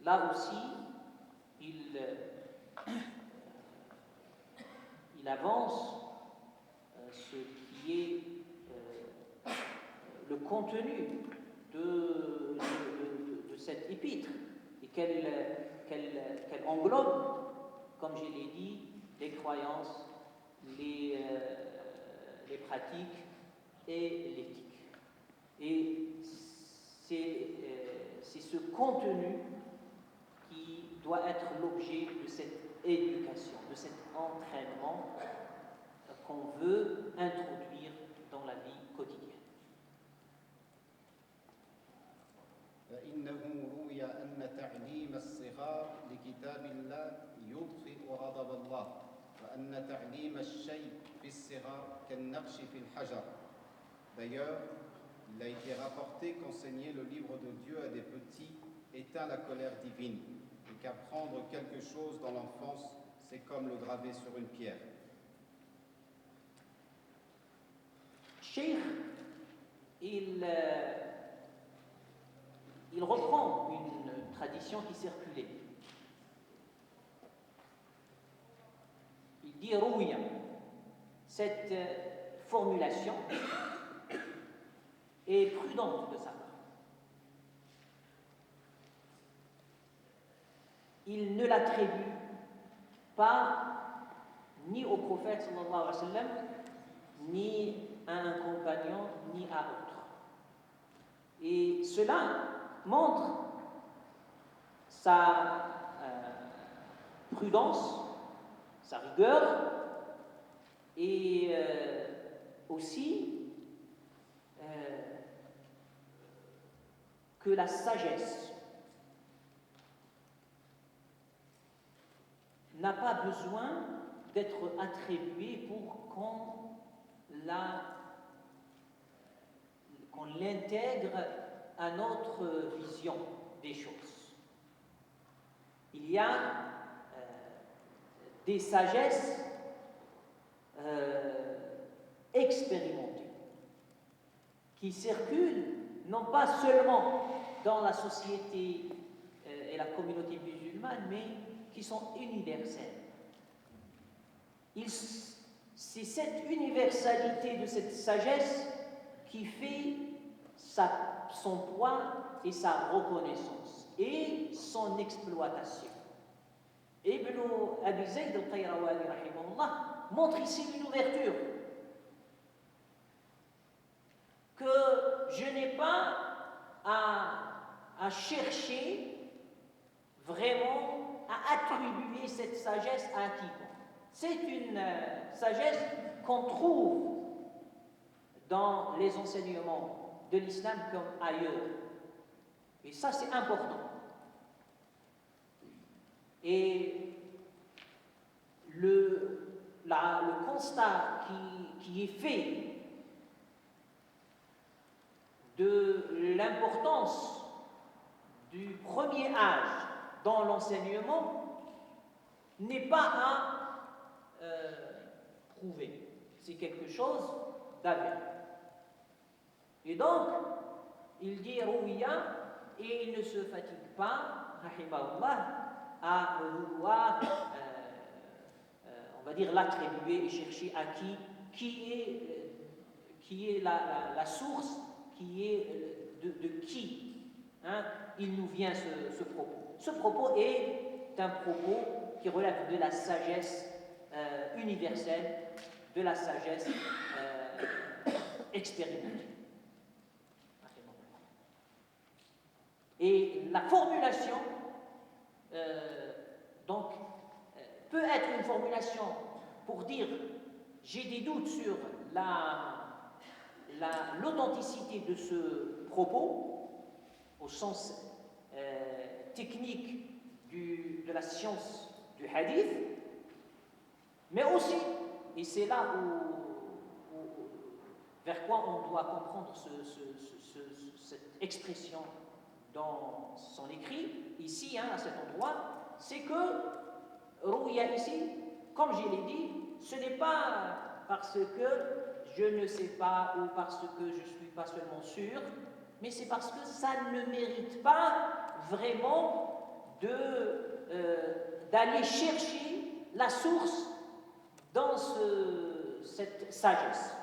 B: Là aussi, il avance ce qui est le contenu de cette épître et qu'elle englobe, comme je l'ai dit, les croyances, les pratiques et l'éthique. Et c'est ce contenu qui doit être l'objet de cette éducation, de cet entraînement qu'on veut introduire dans la vie quotidienne.
A: فإنه روي أن تعليم الصغار لكتاب الله يطفئ غضب الله وأن تعليم الشيء في الصغار كالنقش في الحجر. D'ailleurs, il a été rapporté qu'enseigner le livre de Dieu à des petits éteint la colère divine et qu'apprendre quelque chose dans l'enfance, c'est comme le graver sur une pierre.
B: Cheikh, il reprend une tradition qui circulait. Il dit rouya. Cette formulation est prudente de sa part. Il ne l'attribue pas ni au prophète sallallahu alayhi wa sallam, ni à un compagnon, ni à autre. Et cela montre sa prudence, sa rigueur et aussi que la sagesse n'a pas besoin d'être attribuée pour qu'on l'intègre à notre vision des choses. Il y a des sagesses expérimentées qui circulent non pas seulement dans la société et la communauté musulmane, mais qui sont universelles. C'est cette universalité de cette sagesse qui fait son poids et sa reconnaissance et son exploitation. Ibn Abi Zayd al-Qayrawani rahimahullah montre ici une ouverture que je n'ai pas à chercher vraiment à attribuer cette sagesse à quiconque. C'est une sagesse qu'on trouve dans les enseignements de l'islam comme ailleurs. Et ça, c'est important. Et le constat qui est fait de l'importance du premier âge dans l'enseignement n'est pas à prouver. c'est quelque chose d'avéré. Et donc, il dit Rouya, et il ne se fatigue pas, rahimahullah, à vouloir, on va dire, l'attribuer et chercher à qui est la source, qui est de qui il nous vient ce propos. Ce propos est un propos qui relève de la sagesse universelle, de la sagesse expérimentée. Et la formulation, peut être une formulation pour dire j'ai des doutes sur l'authenticité de ce propos, au sens technique de la science du hadith, mais aussi, et c'est là vers quoi on doit comprendre cette expression dans son écrit, ici, à cet endroit, c'est que Rouya ici, comme je l'ai dit, ce n'est pas parce que je ne sais pas ou parce que je ne suis pas seulement sûr, mais c'est parce que ça ne mérite pas vraiment d'aller chercher la source dans cette sagesse,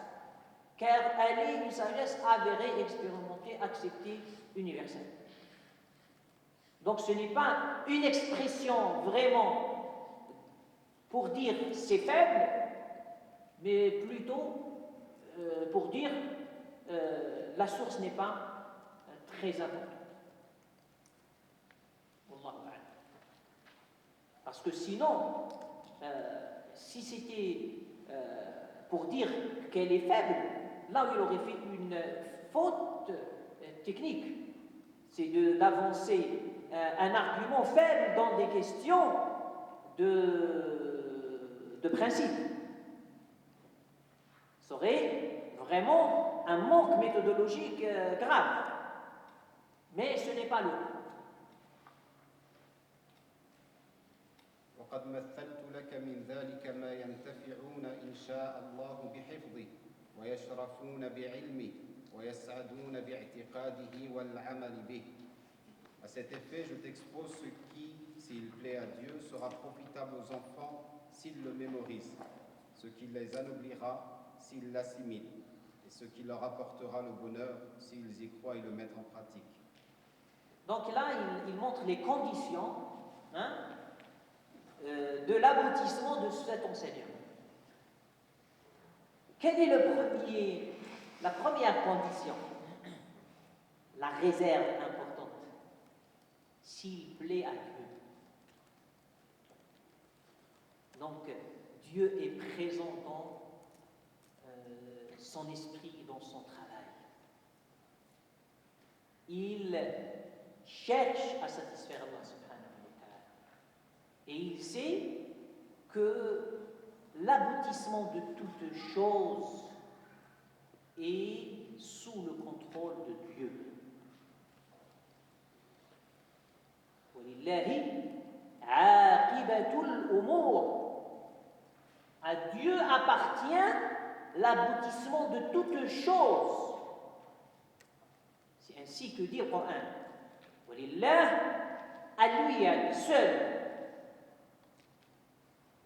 B: car elle est une sagesse avérée, expérimentée, acceptée, universelle. Donc ce n'est pas une expression vraiment pour dire c'est faible, mais plutôt pour dire la source n'est pas très importante. Parce que sinon, si c'était pour dire qu'elle est faible, là où il aurait fait une faute technique, c'est d'avancer un argument faible dans des questions de principe. Ça aurait vraiment un manque méthodologique grave. Mais ce n'est pas le cas.
A: وقد مثلت لك من ذلك ما ينتفعون إن شاء الله بحفظه ويشرفون بعلمه ويسعدون باعتقاده والعمل به. À cet effet, je t'expose ce qui, s'il plaît à Dieu, sera profitable aux enfants s'ils le mémorisent, ce qui les anoblira s'ils l'assimilent, et ce qui leur apportera le bonheur s'ils y croient et le mettent en pratique.
B: Donc là, il montre les conditions de l'aboutissement de cet enseignement. Quelle est la première condition? La réserve importante. S'il plaît à Dieu. Donc, Dieu est présent dans son esprit, dans son travail. Il cherche à satisfaire Allah subhanahu wa ta'ala. Et il sait que l'aboutissement de toute chose est sous le contrôle de Dieu. À Dieu appartient l'aboutissement de toute chose. C'est ainsi que dit le Coran. À lui, à lui seul.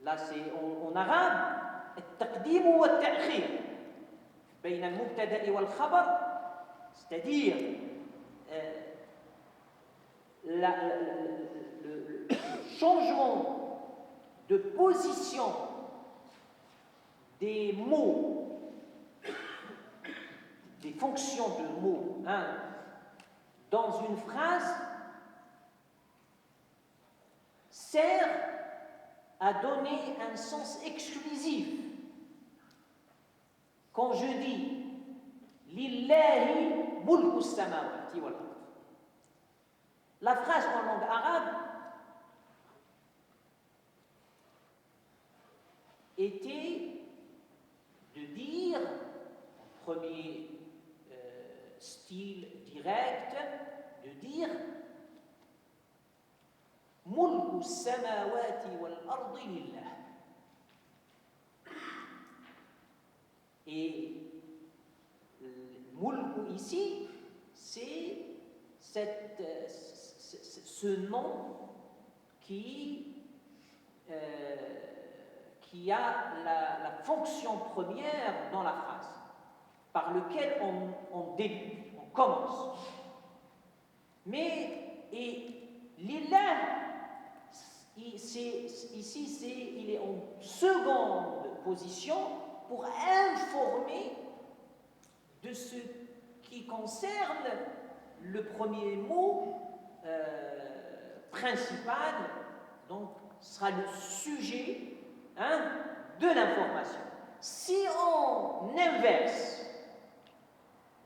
B: Là, c'est en arabe, التقديم والتأخير بين المبتدأ والخبر, c'est-à-dire le changement de position des mots, des fonctions de mots, dans une phrase sert à donner un sens exclusif. Quand je dis Lillahi mulku samawati wal ard, la phrase en langue arabe était de dire, en premier style direct, de dire mulku samawati wal ardi lillah. Et Mulk ici, c'est ce nom qui a la fonction première dans la phrase, par lequel on débute, on commence. Mais l'illah, ici, il est en seconde position pour informer de ce qui concerne le premier mot principal, donc sera le sujet de l'information. Si on inverse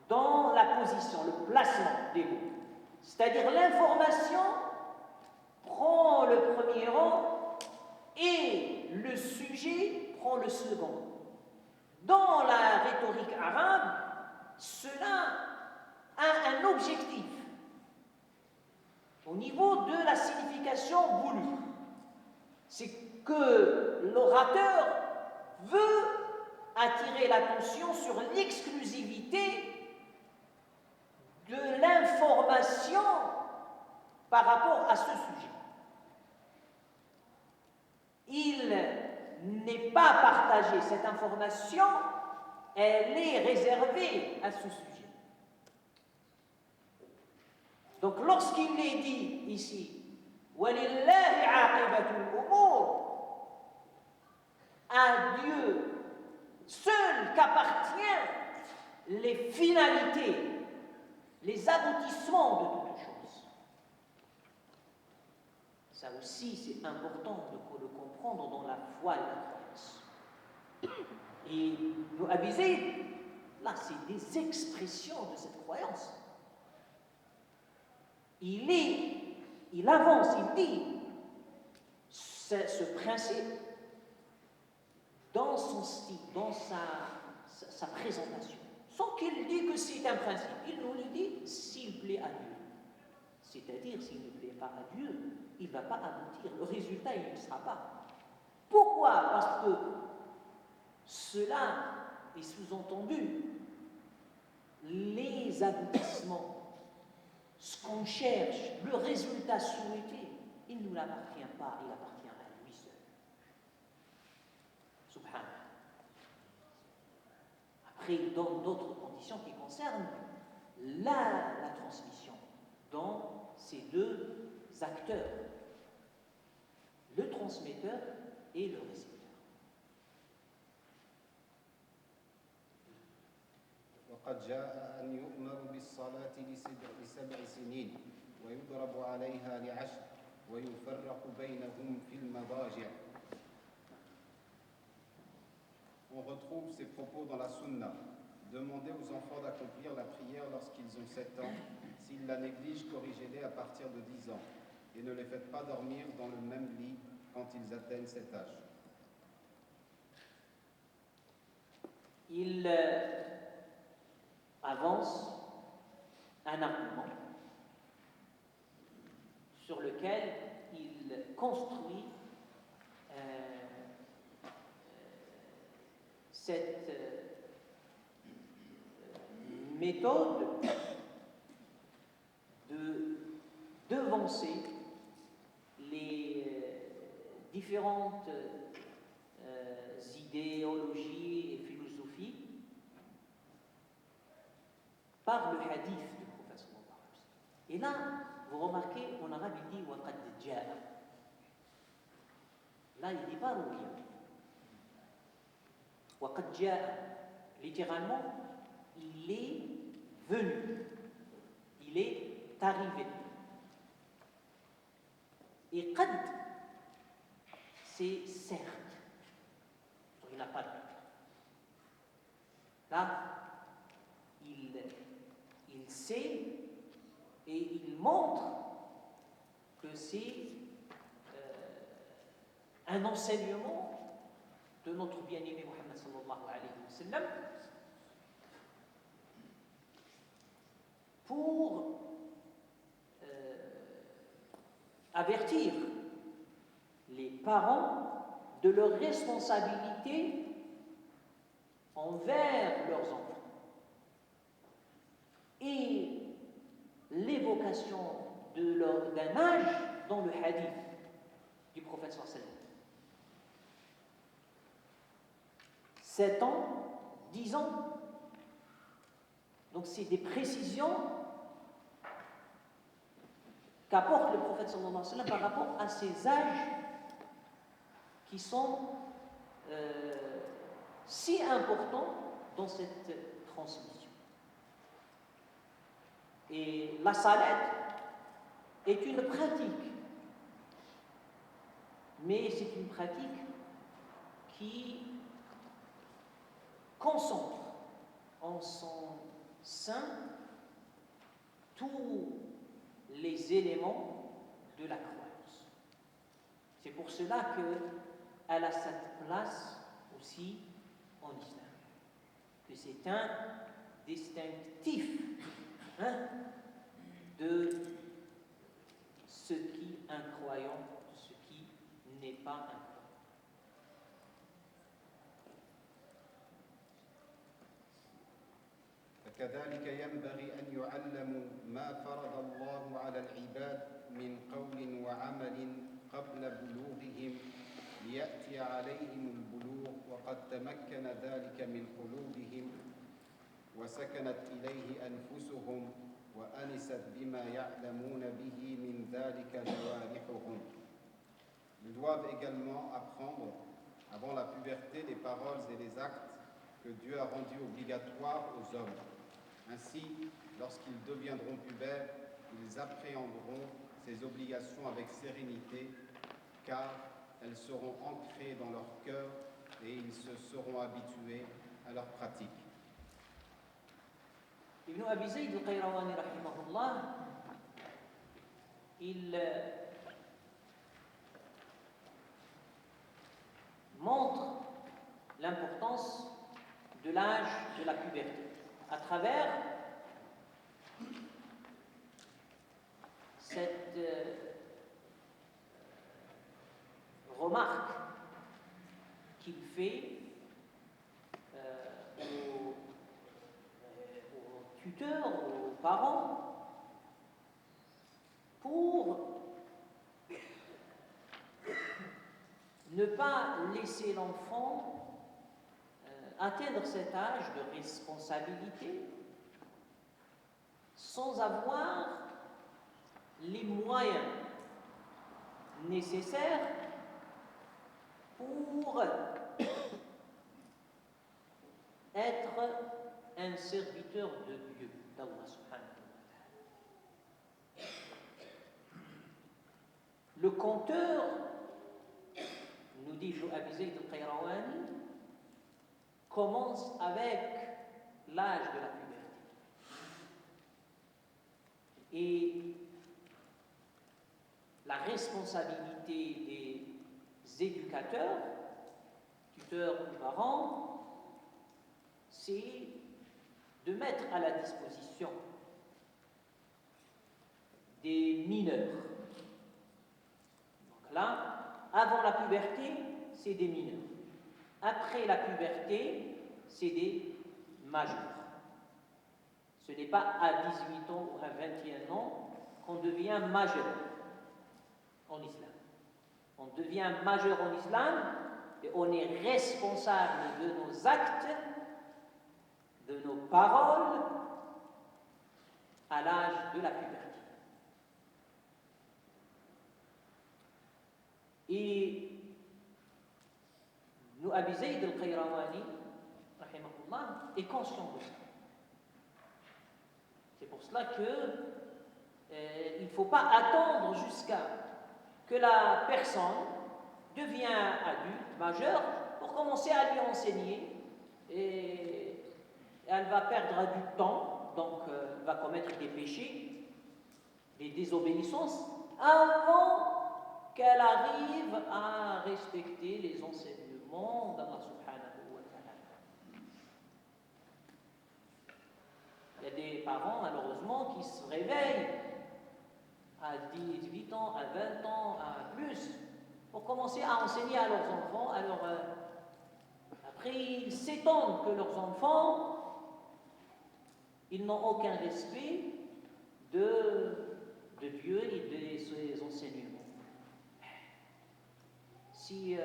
B: dans la position, le placement des mots, c'est-à-dire l'information prend le premier rang et le sujet prend le second. Dans la rhétorique arabe, cela a un objectif au niveau de la signification voulue. C'est que l'orateur veut attirer l'attention sur l'exclusivité de l'information par rapport à ce sujet. Il n'est pas partagé, cette information, elle est réservée à ce sujet. Donc lorsqu'il est dit ici, وَلِلَّهِ عَاقِبَةُ الْأُمُورِ, à Dieu seul qu'appartiennent les finalités, les aboutissements de toutes choses. Ça aussi, c'est important de le comprendre dans la foi et la croyance. Et nous aviser, là, c'est des expressions de cette croyance. Il avance, il dit ce principe dans son style, dans sa présentation, sans qu'il dise que c'est un principe. Il nous le dit s'il plaît à Dieu. C'est-à-dire, s'il ne plaît pas à Dieu, il ne va pas aboutir. Le résultat, il ne sera pas. Pourquoi? Parce que cela est sous-entendu. Les aboutissements, ce qu'on cherche, le résultat souhaité, il ne nous appartient pas, il appartient à lui seul. Subhanallah. Après, il donne d'autres conditions qui concernent la transmission dans ces deux acteurs, le transmetteur et le récepteur.
A: وقد جاء أن يؤمر بالصلاة ل7 سنين ويضرب عليها ل10 ويفرق بينهم في المضاجع. On retrouve ces propos dans la Sunna. Demandez aux enfants d'accomplir la prière lorsqu'ils ont 7 ans. S'ils la négligent, corrigez-les à partir de 10 ans. Et ne les faites pas dormir dans le même lit quand ils atteignent cet âge.
B: Il avance un argument sur lequel il construit cette méthode de devancer les différentes idéologies et philosophies par le hadith du prophète sallallahu alayhi wa sallam. Et là, vous remarquez, en arabe, il dit « waqad ja'a ». Là, il ne dit pas « ruya ». « Waqad ja'a ». Littéralement, il est venu, il est arrivé. Et « qad », c'est certes. Il n'a pas de doute. Là, il sait et il montre que c'est un enseignement de notre bien-aimé Muhammad sallallahu alayhi wa sallam pour avertir les parents de leur responsabilité envers leurs enfants. Et l'évocation d'un âge dans le hadith du prophète sallallahu alayhi wa sallam. 7 ans, 10 ans. Donc c'est des précisions qu'apporte le prophète sallallahu alayhi wa sallam par rapport à ces âges qui sont si importants dans cette transmission. Et la salette est une pratique, mais c'est une pratique qui concentre en son sein tous les éléments de la croyance. C'est pour cela qu'elle a cette place aussi en islam, que c'est un distinctif de ce qui est incroyant, de ce qui n'est pas incroyant.
A: فكذلك ينبغي أن يعلموا ما فرض الله على العباد من قول وعمل قبل بلوغهم ليأتي عليهم البلوغ وقد تمكن ذلك من قلوبهم وسكنت إليه أنفسهم وأنست بما يعلمون به من ذلك جوارحهم. Ils doivent également apprendre, avant la puberté, les paroles et les actes que Dieu a rendus obligatoires aux hommes. Ainsi, lorsqu'ils deviendront pubères, ils appréhenderont ces obligations avec sérénité, car elles seront ancrées dans leur cœur et ils se seront habitués à leur pratique.
B: Ibn Abi Zayd al-Qayrawani rahimahullah, il montre l'importance de l'âge de la puberté à travers cette remarque qu'il fait aux tuteurs, aux parents, pour ne pas laisser l'enfant atteindre cet âge de responsabilité sans avoir les moyens nécessaires pour être un serviteur de Dieu, d'Allah subhanahu wa ta'ala. Le conteur, nous dit Abi Zayd al-Qayrawani, commence avec l'âge de la puberté. Et la responsabilité des éducateurs, tuteurs ou parents, c'est de mettre à la disposition des mineurs. Donc là, avant la puberté, c'est des mineurs. Après la puberté, c'est des majeurs. Ce n'est pas à 18 ans ou à 21 ans qu'on devient majeur en islam. On devient majeur en islam et on est responsable de nos actes, de nos paroles à l'âge de la puberté. Et nous, Abi Zayd al-Qayrawani, rahimahullah, est conscient de ça. C'est pour cela qu'il ne faut pas attendre jusqu'à que la personne devienne adulte, majeure, pour commencer à lui enseigner. Et elle va perdre du temps, donc elle va commettre des péchés, des désobéissances, avant qu'elle arrive à respecter les enseignements d'Allah subhanahu wa ta'ala. Il y a des parents, malheureusement, qui se réveillent à 18 ans, à 20 ans, à plus, pour commencer à enseigner à leurs enfants, à Après, ils s'étonnent que leurs enfants, ils n'ont aucun respect de Dieu et de ses enseignements. Si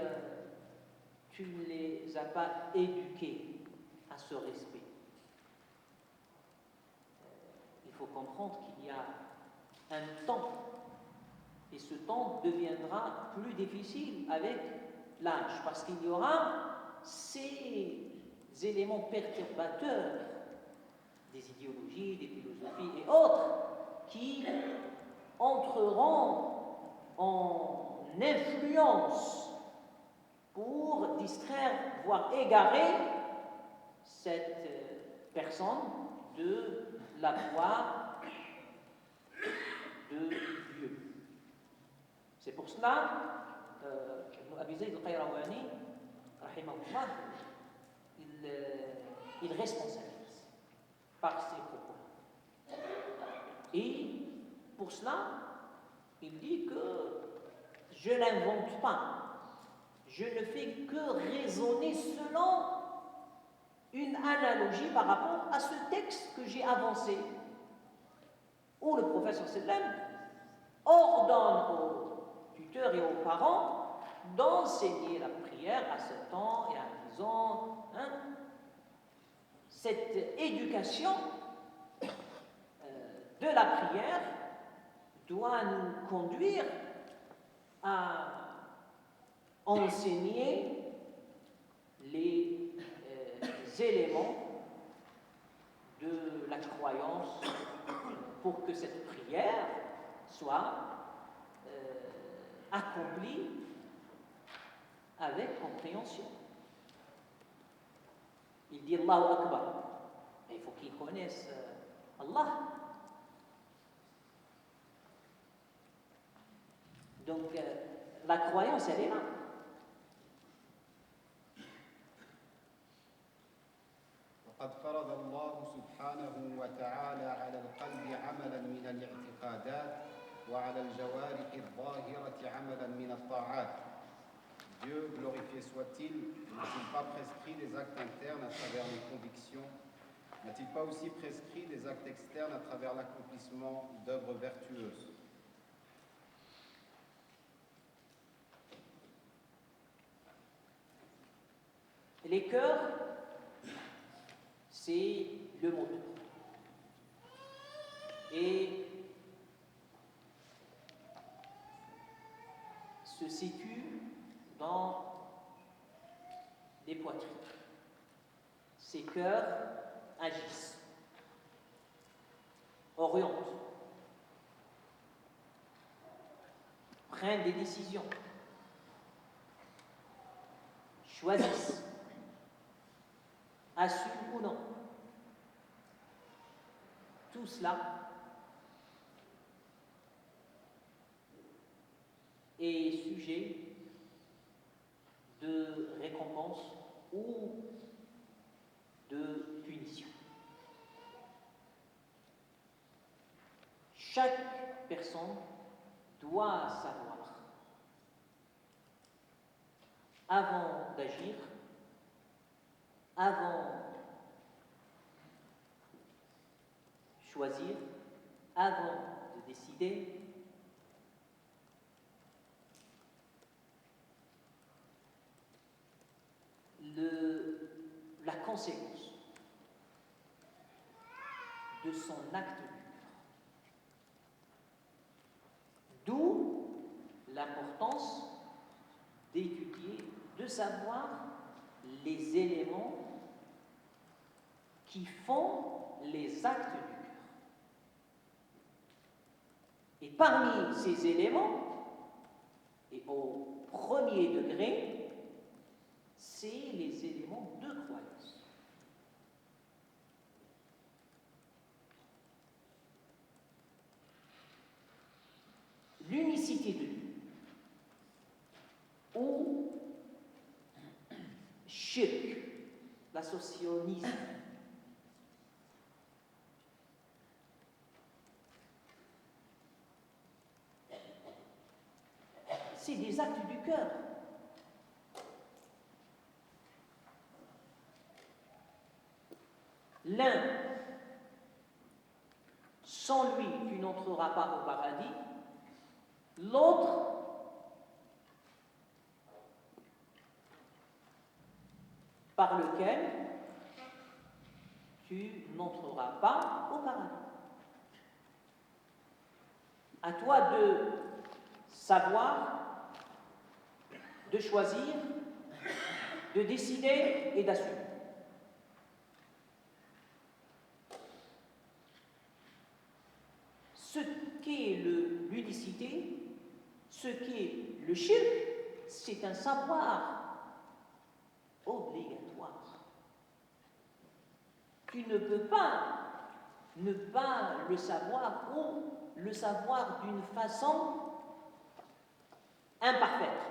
B: tu ne les as pas éduqués à ce respect, il faut comprendre qu'il y a un temps, et ce temps deviendra plus difficile avec l'âge, parce qu'il y aura ces éléments perturbateurs des idéologies, des philosophies et autres qui entreront en influence pour distraire, voire égarer cette personne de la voie de Dieu. C'est pour cela Ibn Abi Zayd al-Qayrawani, rahimahullah, il responsabilise par ses propos. Et pour cela, il dit que je n'invente pas, je ne fais que raisonner selon une analogie par rapport à ce texte que j'ai avancé, où le prophète sallam ordonne aux tuteurs et aux parents d'enseigner la prière à 7 ans et à 10 ans. Cette éducation de la prière doit nous conduire à enseigner les éléments de la croyance pour que cette prière soit accomplie avec compréhension. Il dit Allahu Akbar, mais il faut qu'ils connaissent Allah. Donc la croyance, elle est là.
A: وقد فرض الله سبحانه وتعالى على القلب عملا من الاعتقادات وعلى الجوارح الظاهرة عملا من الطاعات. Dieu, glorifié soit-il, n'a-t-il pas prescrit des actes internes à travers les convictions? N'a-t-il pas aussi prescrit des actes externes à travers l'accomplissement d'œuvres vertueuses?
B: Les cœurs, c'est le moteur. Et se situe dans les poitrines. Ces cœurs agissent, orientent, prennent des décisions, choisissent, assument ou non. Tout cela est sujet de récompense ou de punition. Chaque personne doit savoir, avant d'agir, avant choisir, avant de décider, la conséquence de son acte du cœur. D'où l'importance d'étudier, de savoir les éléments qui font les actes du cœur. Et parmi ces éléments, et au premier degré, c'est les éléments de croyance. L'unicité de Dieu, ou shirk, l'associationnisme, c'est des actes du cœur. L'un, sans lui, tu n'entreras pas au paradis. L'autre, par lequel tu n'entreras pas au paradis. À toi de savoir, de choisir, de décider et d'assumer. Ce qu'est l'unicité, ce qu'est le shirk, c'est un savoir obligatoire. Tu ne peux pas ne pas le savoir ou le savoir d'une façon imparfaite.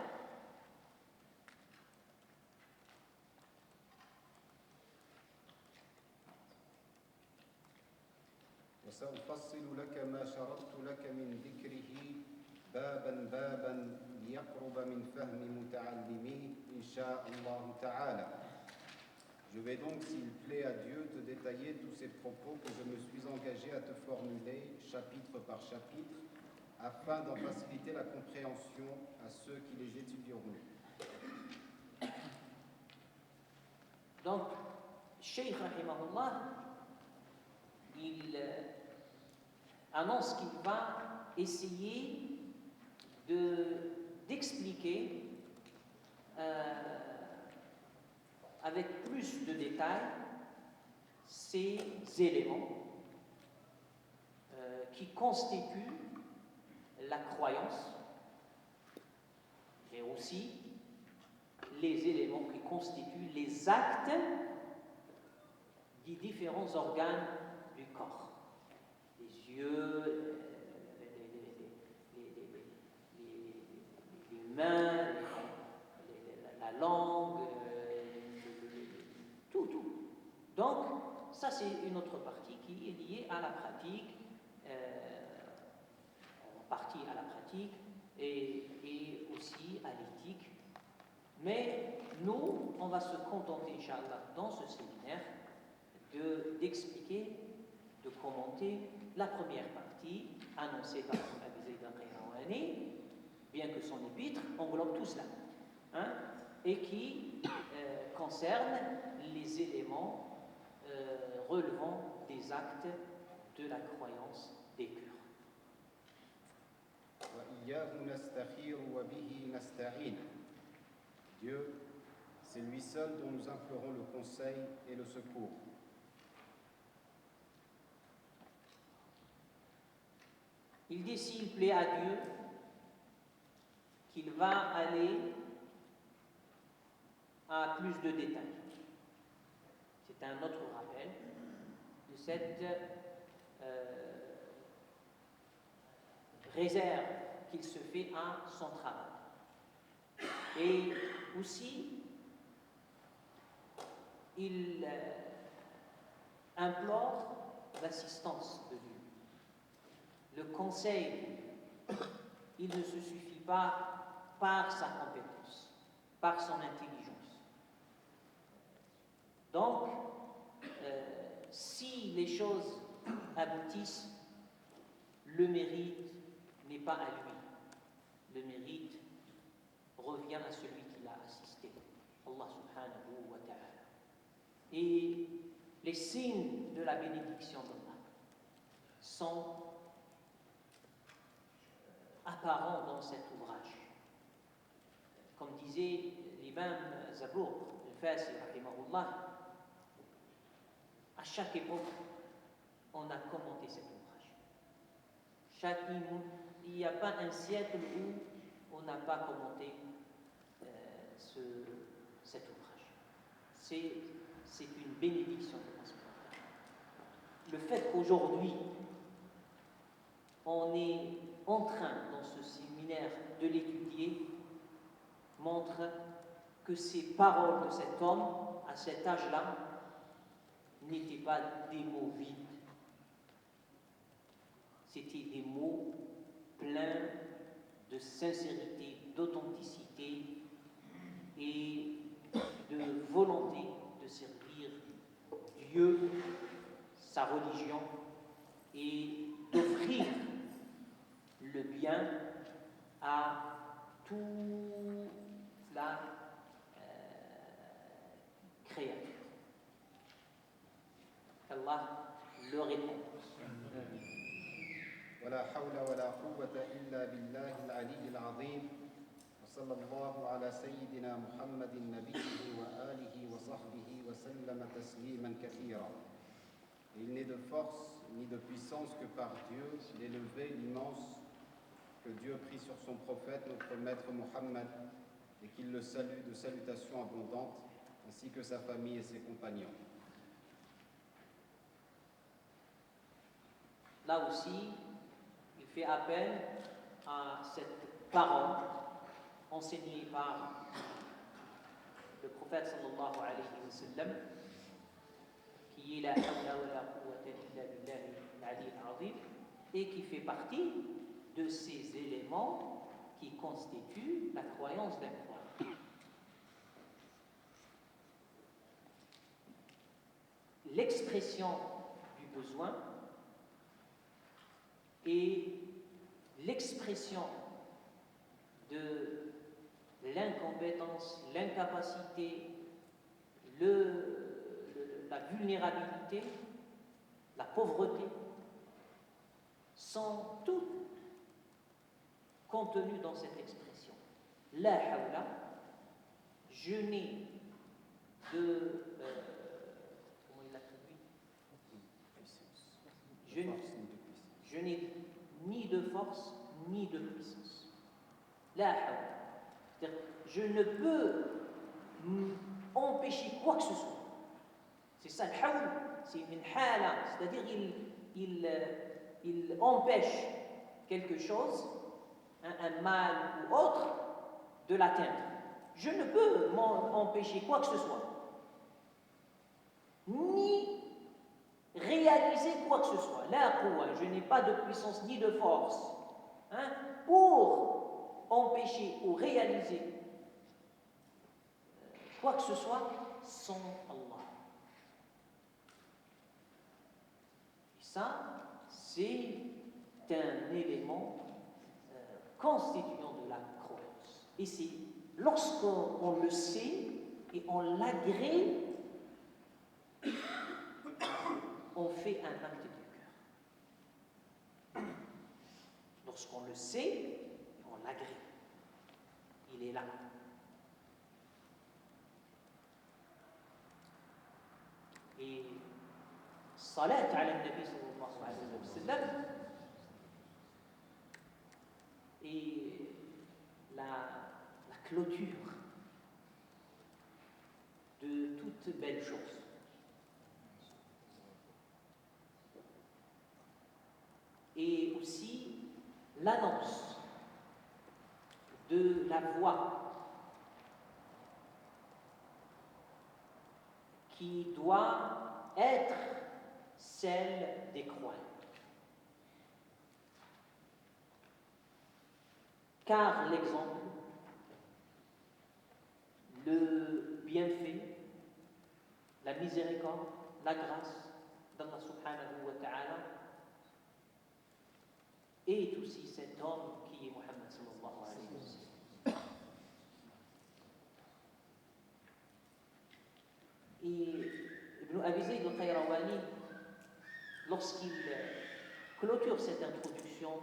A: وسأفصل لك ما شرطت لك من ذكره بابا بابا ليقرب من فهم متعلميه إن شاء الله تعالى. Je vais donc, s'il plaît à Dieu, te détailler tous ces propos que je me suis engagé à te formuler, chapitre par chapitre, afin d'en faciliter la compréhension à ceux qui les étudieront.
B: Donc, Cheikh Rahimahullah, il annonce qu'il va essayer d'expliquer avec plus de détails ces éléments qui constituent la croyance et aussi les éléments qui constituent les actes des différents organes du corps. Les yeux, les mains, la langue, tout. Donc, ça c'est une autre partie qui est liée à la pratique, en partie à la pratique et aussi à l'éthique. Mais nous, on va se contenter, Inch'Allah, dans ce séminaire, d'expliquer, de commenter la première partie annoncée par Abi Zayd al-Qayrawani, bien que son épître englobe tout cela, et qui concerne les éléments relevant des actes de la croyance des cœurs.
A: Dieu, c'est lui seul dont nous implorons le conseil et le secours.
B: Il dit s'il plaît à Dieu qu'il va aller à plus de détails. C'est un autre rappel de cette réserve qu'il se fait à son travail. Et aussi, il implore l'assistance de Dieu. Le conseil, il ne se suffit pas par sa compétence, par son intelligence. Donc, si les choses aboutissent, le mérite n'est pas à lui. Le mérite revient à celui qui l'a assisté, Allah subhanahu wa ta'ala. Et les signes de la bénédiction d'Allah sont apparents dans cet ouvrage. Comme disait l'imam Zabour, al-Fasi, rahimahullah, à chaque époque, on a commenté cet ouvrage. Il n'y a pas un siècle où on n'a pas commenté cet ouvrage. C'est une bénédiction de Allah. Le fait qu'aujourd'hui, on est en train, dans ce séminaire, de l'étudier, montre que ces paroles de cet homme, à cet âge-là, n'étaient pas des mots vides. C'était des mots pleins de sincérité, d'authenticité et de volonté de servir Dieu religion et d'offrir le bien à toute la créature. Allah le répond.
A: ولا حول ولا قوة إلا بالله العلي العظيم وصلى الله على سيدنا محمد نبيه وآله وصحبه وسلم تسليما كثيرا. Il n'est de force ni de puissance que par Dieu, l'élevé, l'immense, que Dieu prie sur son prophète, notre maître Mohammed, et qu'il le salue de salutations abondantes, ainsi que sa famille et ses compagnons.
B: Là aussi, il fait appel à cette parole enseignée par le prophète sallallahu alayhi wa sallam, qui est la hawla wa la quwwata illa billahi al-ali al-azim, et qui fait partie de ces éléments qui constituent la croyance d'un croyant. L'expression du besoin et l'expression de l'incompétence, l'incapacité, la vulnérabilité, la pauvreté, sont toutes contenues dans cette expression. La hawla, je n'ai de... comment il l'a traduit ? Je n'ai ni de force, ni de puissance. La hawla. C'est-à-dire, je ne peux empêcher quoi que ce soit. C'est ça le hawl, c'est une hala, c'est-à-dire il empêche quelque chose, un mal ou autre, de l'atteindre. Je ne peux empêcher quoi que ce soit, ni réaliser quoi que ce soit. Là, je n'ai pas de puissance ni de force pour empêcher ou réaliser quoi que ce soit sans Allah. Et ça, c'est un élément constituant de la croyance. Et c'est lorsqu'on le sait et on l'agrée, on fait un acte du cœur. Lorsqu'on le sait, on l'agrée. Il est là. Et salat ala nabi sallallahu alayhi wa sallam et la clôture de toute belle chose. Et aussi l'annonce de la voix qui doit être celle des croyants. Car l'exemple, le bienfait, la miséricorde, la grâce d'Allah subhanahu wa ta'ala est aussi cet homme qui est Muhammad sallallahu alayhi wa sallam. Et Ibn Abi Zayd al-Qayrawani, lorsqu'il clôture cette introduction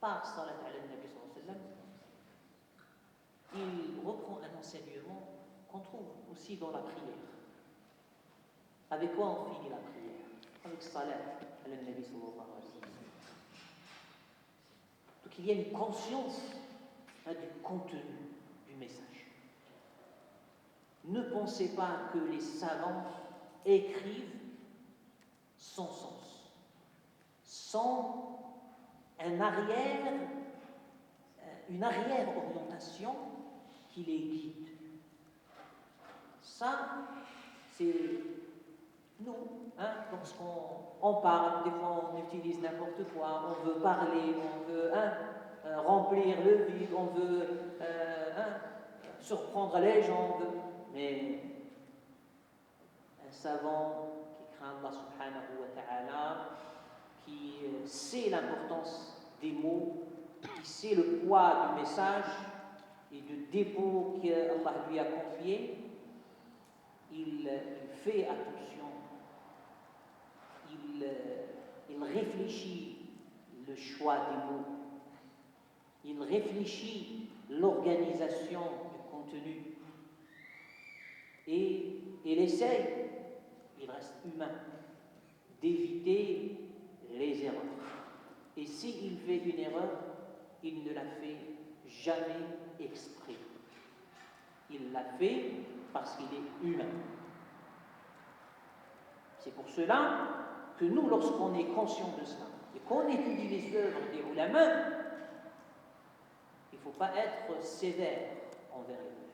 B: par salat ala nabi sallallahu alayhi wa sallam, il reprend un enseignement qu'on trouve aussi dans la prière. Avec quoi on finit la prière? Avec salat ala nabi sallallahu alayhi wa sallam. Donc il y a une conscience du contenu du message. Ne pensez pas que les savants écrivent sans sens, sans une arrière-orientation qui les guide. Ça, c'est nous. Lorsqu'on parle, des fois on utilise n'importe quoi, on veut parler, on veut remplir le vide, on veut surprendre les gens, mais un savant qui craint Allah subhanahu wa ta'ala, qui sait l'importance des mots, qui sait le poids du message et du dépôt qu'Allah lui a confié, il fait attention, il réfléchit le choix des mots, il réfléchit l'organisation du contenu et il essaye, il reste humain, d'éviter les erreurs. Et s'il fait une erreur, il ne la fait jamais exprès. Il l'a fait parce qu'il est humain. C'est pour cela que nous, lorsqu'on est conscient de cela et qu'on étudie les œuvres des ulama, il ne faut pas être sévère envers eux.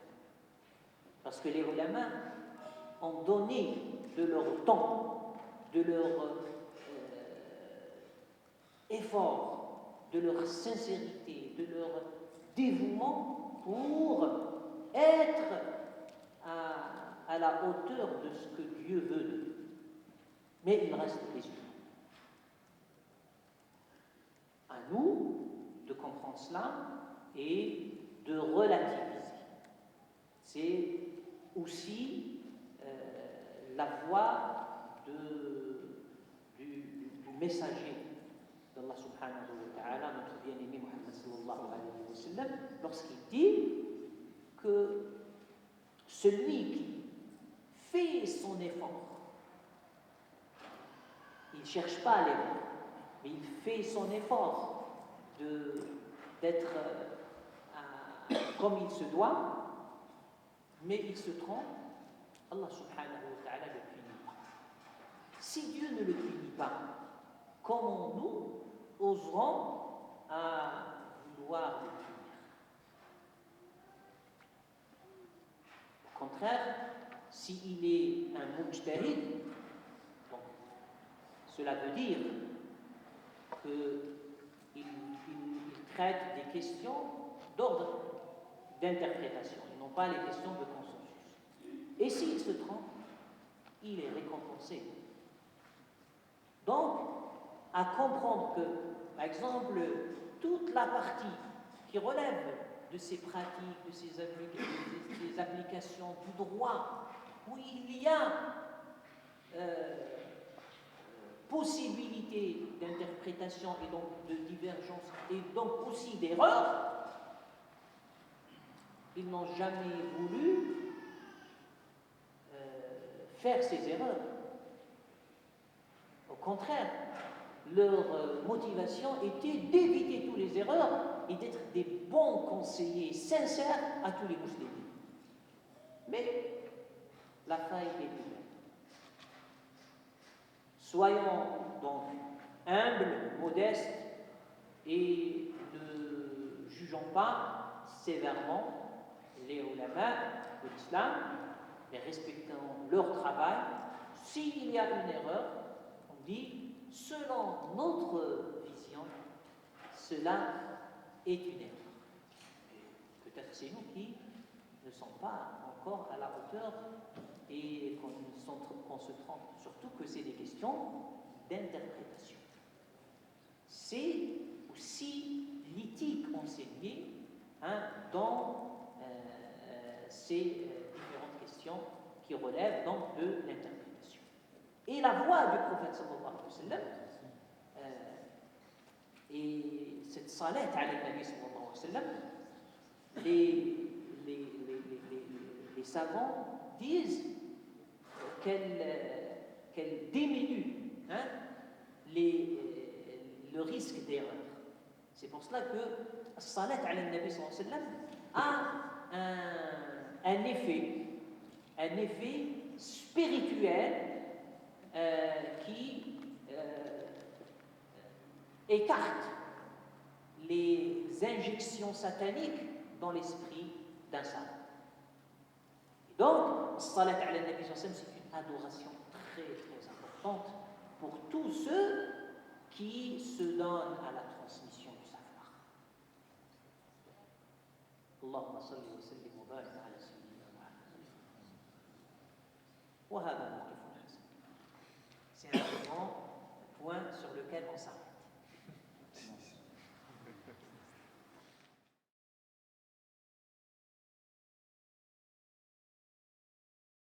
B: Parce que les ulama ont donné de leur temps, de leur effort, de leur sincérité, de leur dévouement pour être à la hauteur de ce que Dieu veut d'eux. Mais il reste les humains. À nous de comprendre cela et de relativiser. C'est aussi la voix du messager d'Allah subhanahu wa ta'ala, notre bien-aimé Muhammad sallallahu alayhi wa sallam, lorsqu'il dit que celui qui fait son effort, il ne cherche pas l'erreur, mais il fait son effort d'être comme il se doit, mais il se trompe, Allah subhanahu wa ta'ala le punit. Si Dieu ne le punit pas, comment nous oserons à vouloir le punir? Au contraire, s'il est un mujtahid, donc cela veut dire qu'il traite des questions d'ordre d'interprétation et non pas les questions de consensus. Et s'il se trompe, il est récompensé. Donc, à comprendre que, par exemple, toute la partie qui relève de ces pratiques, de ces applications du droit, où il y a possibilité d'interprétation et donc de divergence et donc aussi d'erreur, ils n'ont jamais voulu faire ces erreurs. Au contraire, leur motivation était d'éviter toutes les erreurs et d'être des bons conseillers sincères à tous les musulmans. Mais la faille est humaine. Soyons donc humbles, modestes et ne jugeons pas sévèrement les ulama de l'islam, mais respectons leur travail. S'il y a une erreur, on dit, selon notre vision, cela est une erreur. Peut-être c'est nous qui ne sommes pas encore à la hauteur et qu'on se trompe, surtout que c'est des questions d'interprétation. C'est aussi l'éthique enseignée dans ces différentes questions qui relèvent donc de l'interprétation. Et la voix du prophète sallallahu alayhi wa sallam et cette salat à Nabi sallallahu alayhi wa sallam, les savants disent qu'elle diminue le risque d'erreur. C'est pour cela que salat à Nabi sallallahu alayhi wa sallam a un effet spirituel qui écarte les injections sataniques dans l'esprit d'un savant. Donc, salat ala nabi sallallahu alayhi wa sallam, c'est une adoration très très importante pour tous ceux qui se donnent à la transmission du savoir. Allahumma salli wa sallim wa barik ala sayyidina Muhammad. وهذا موقف حسن. point sur lequel on s'arrête.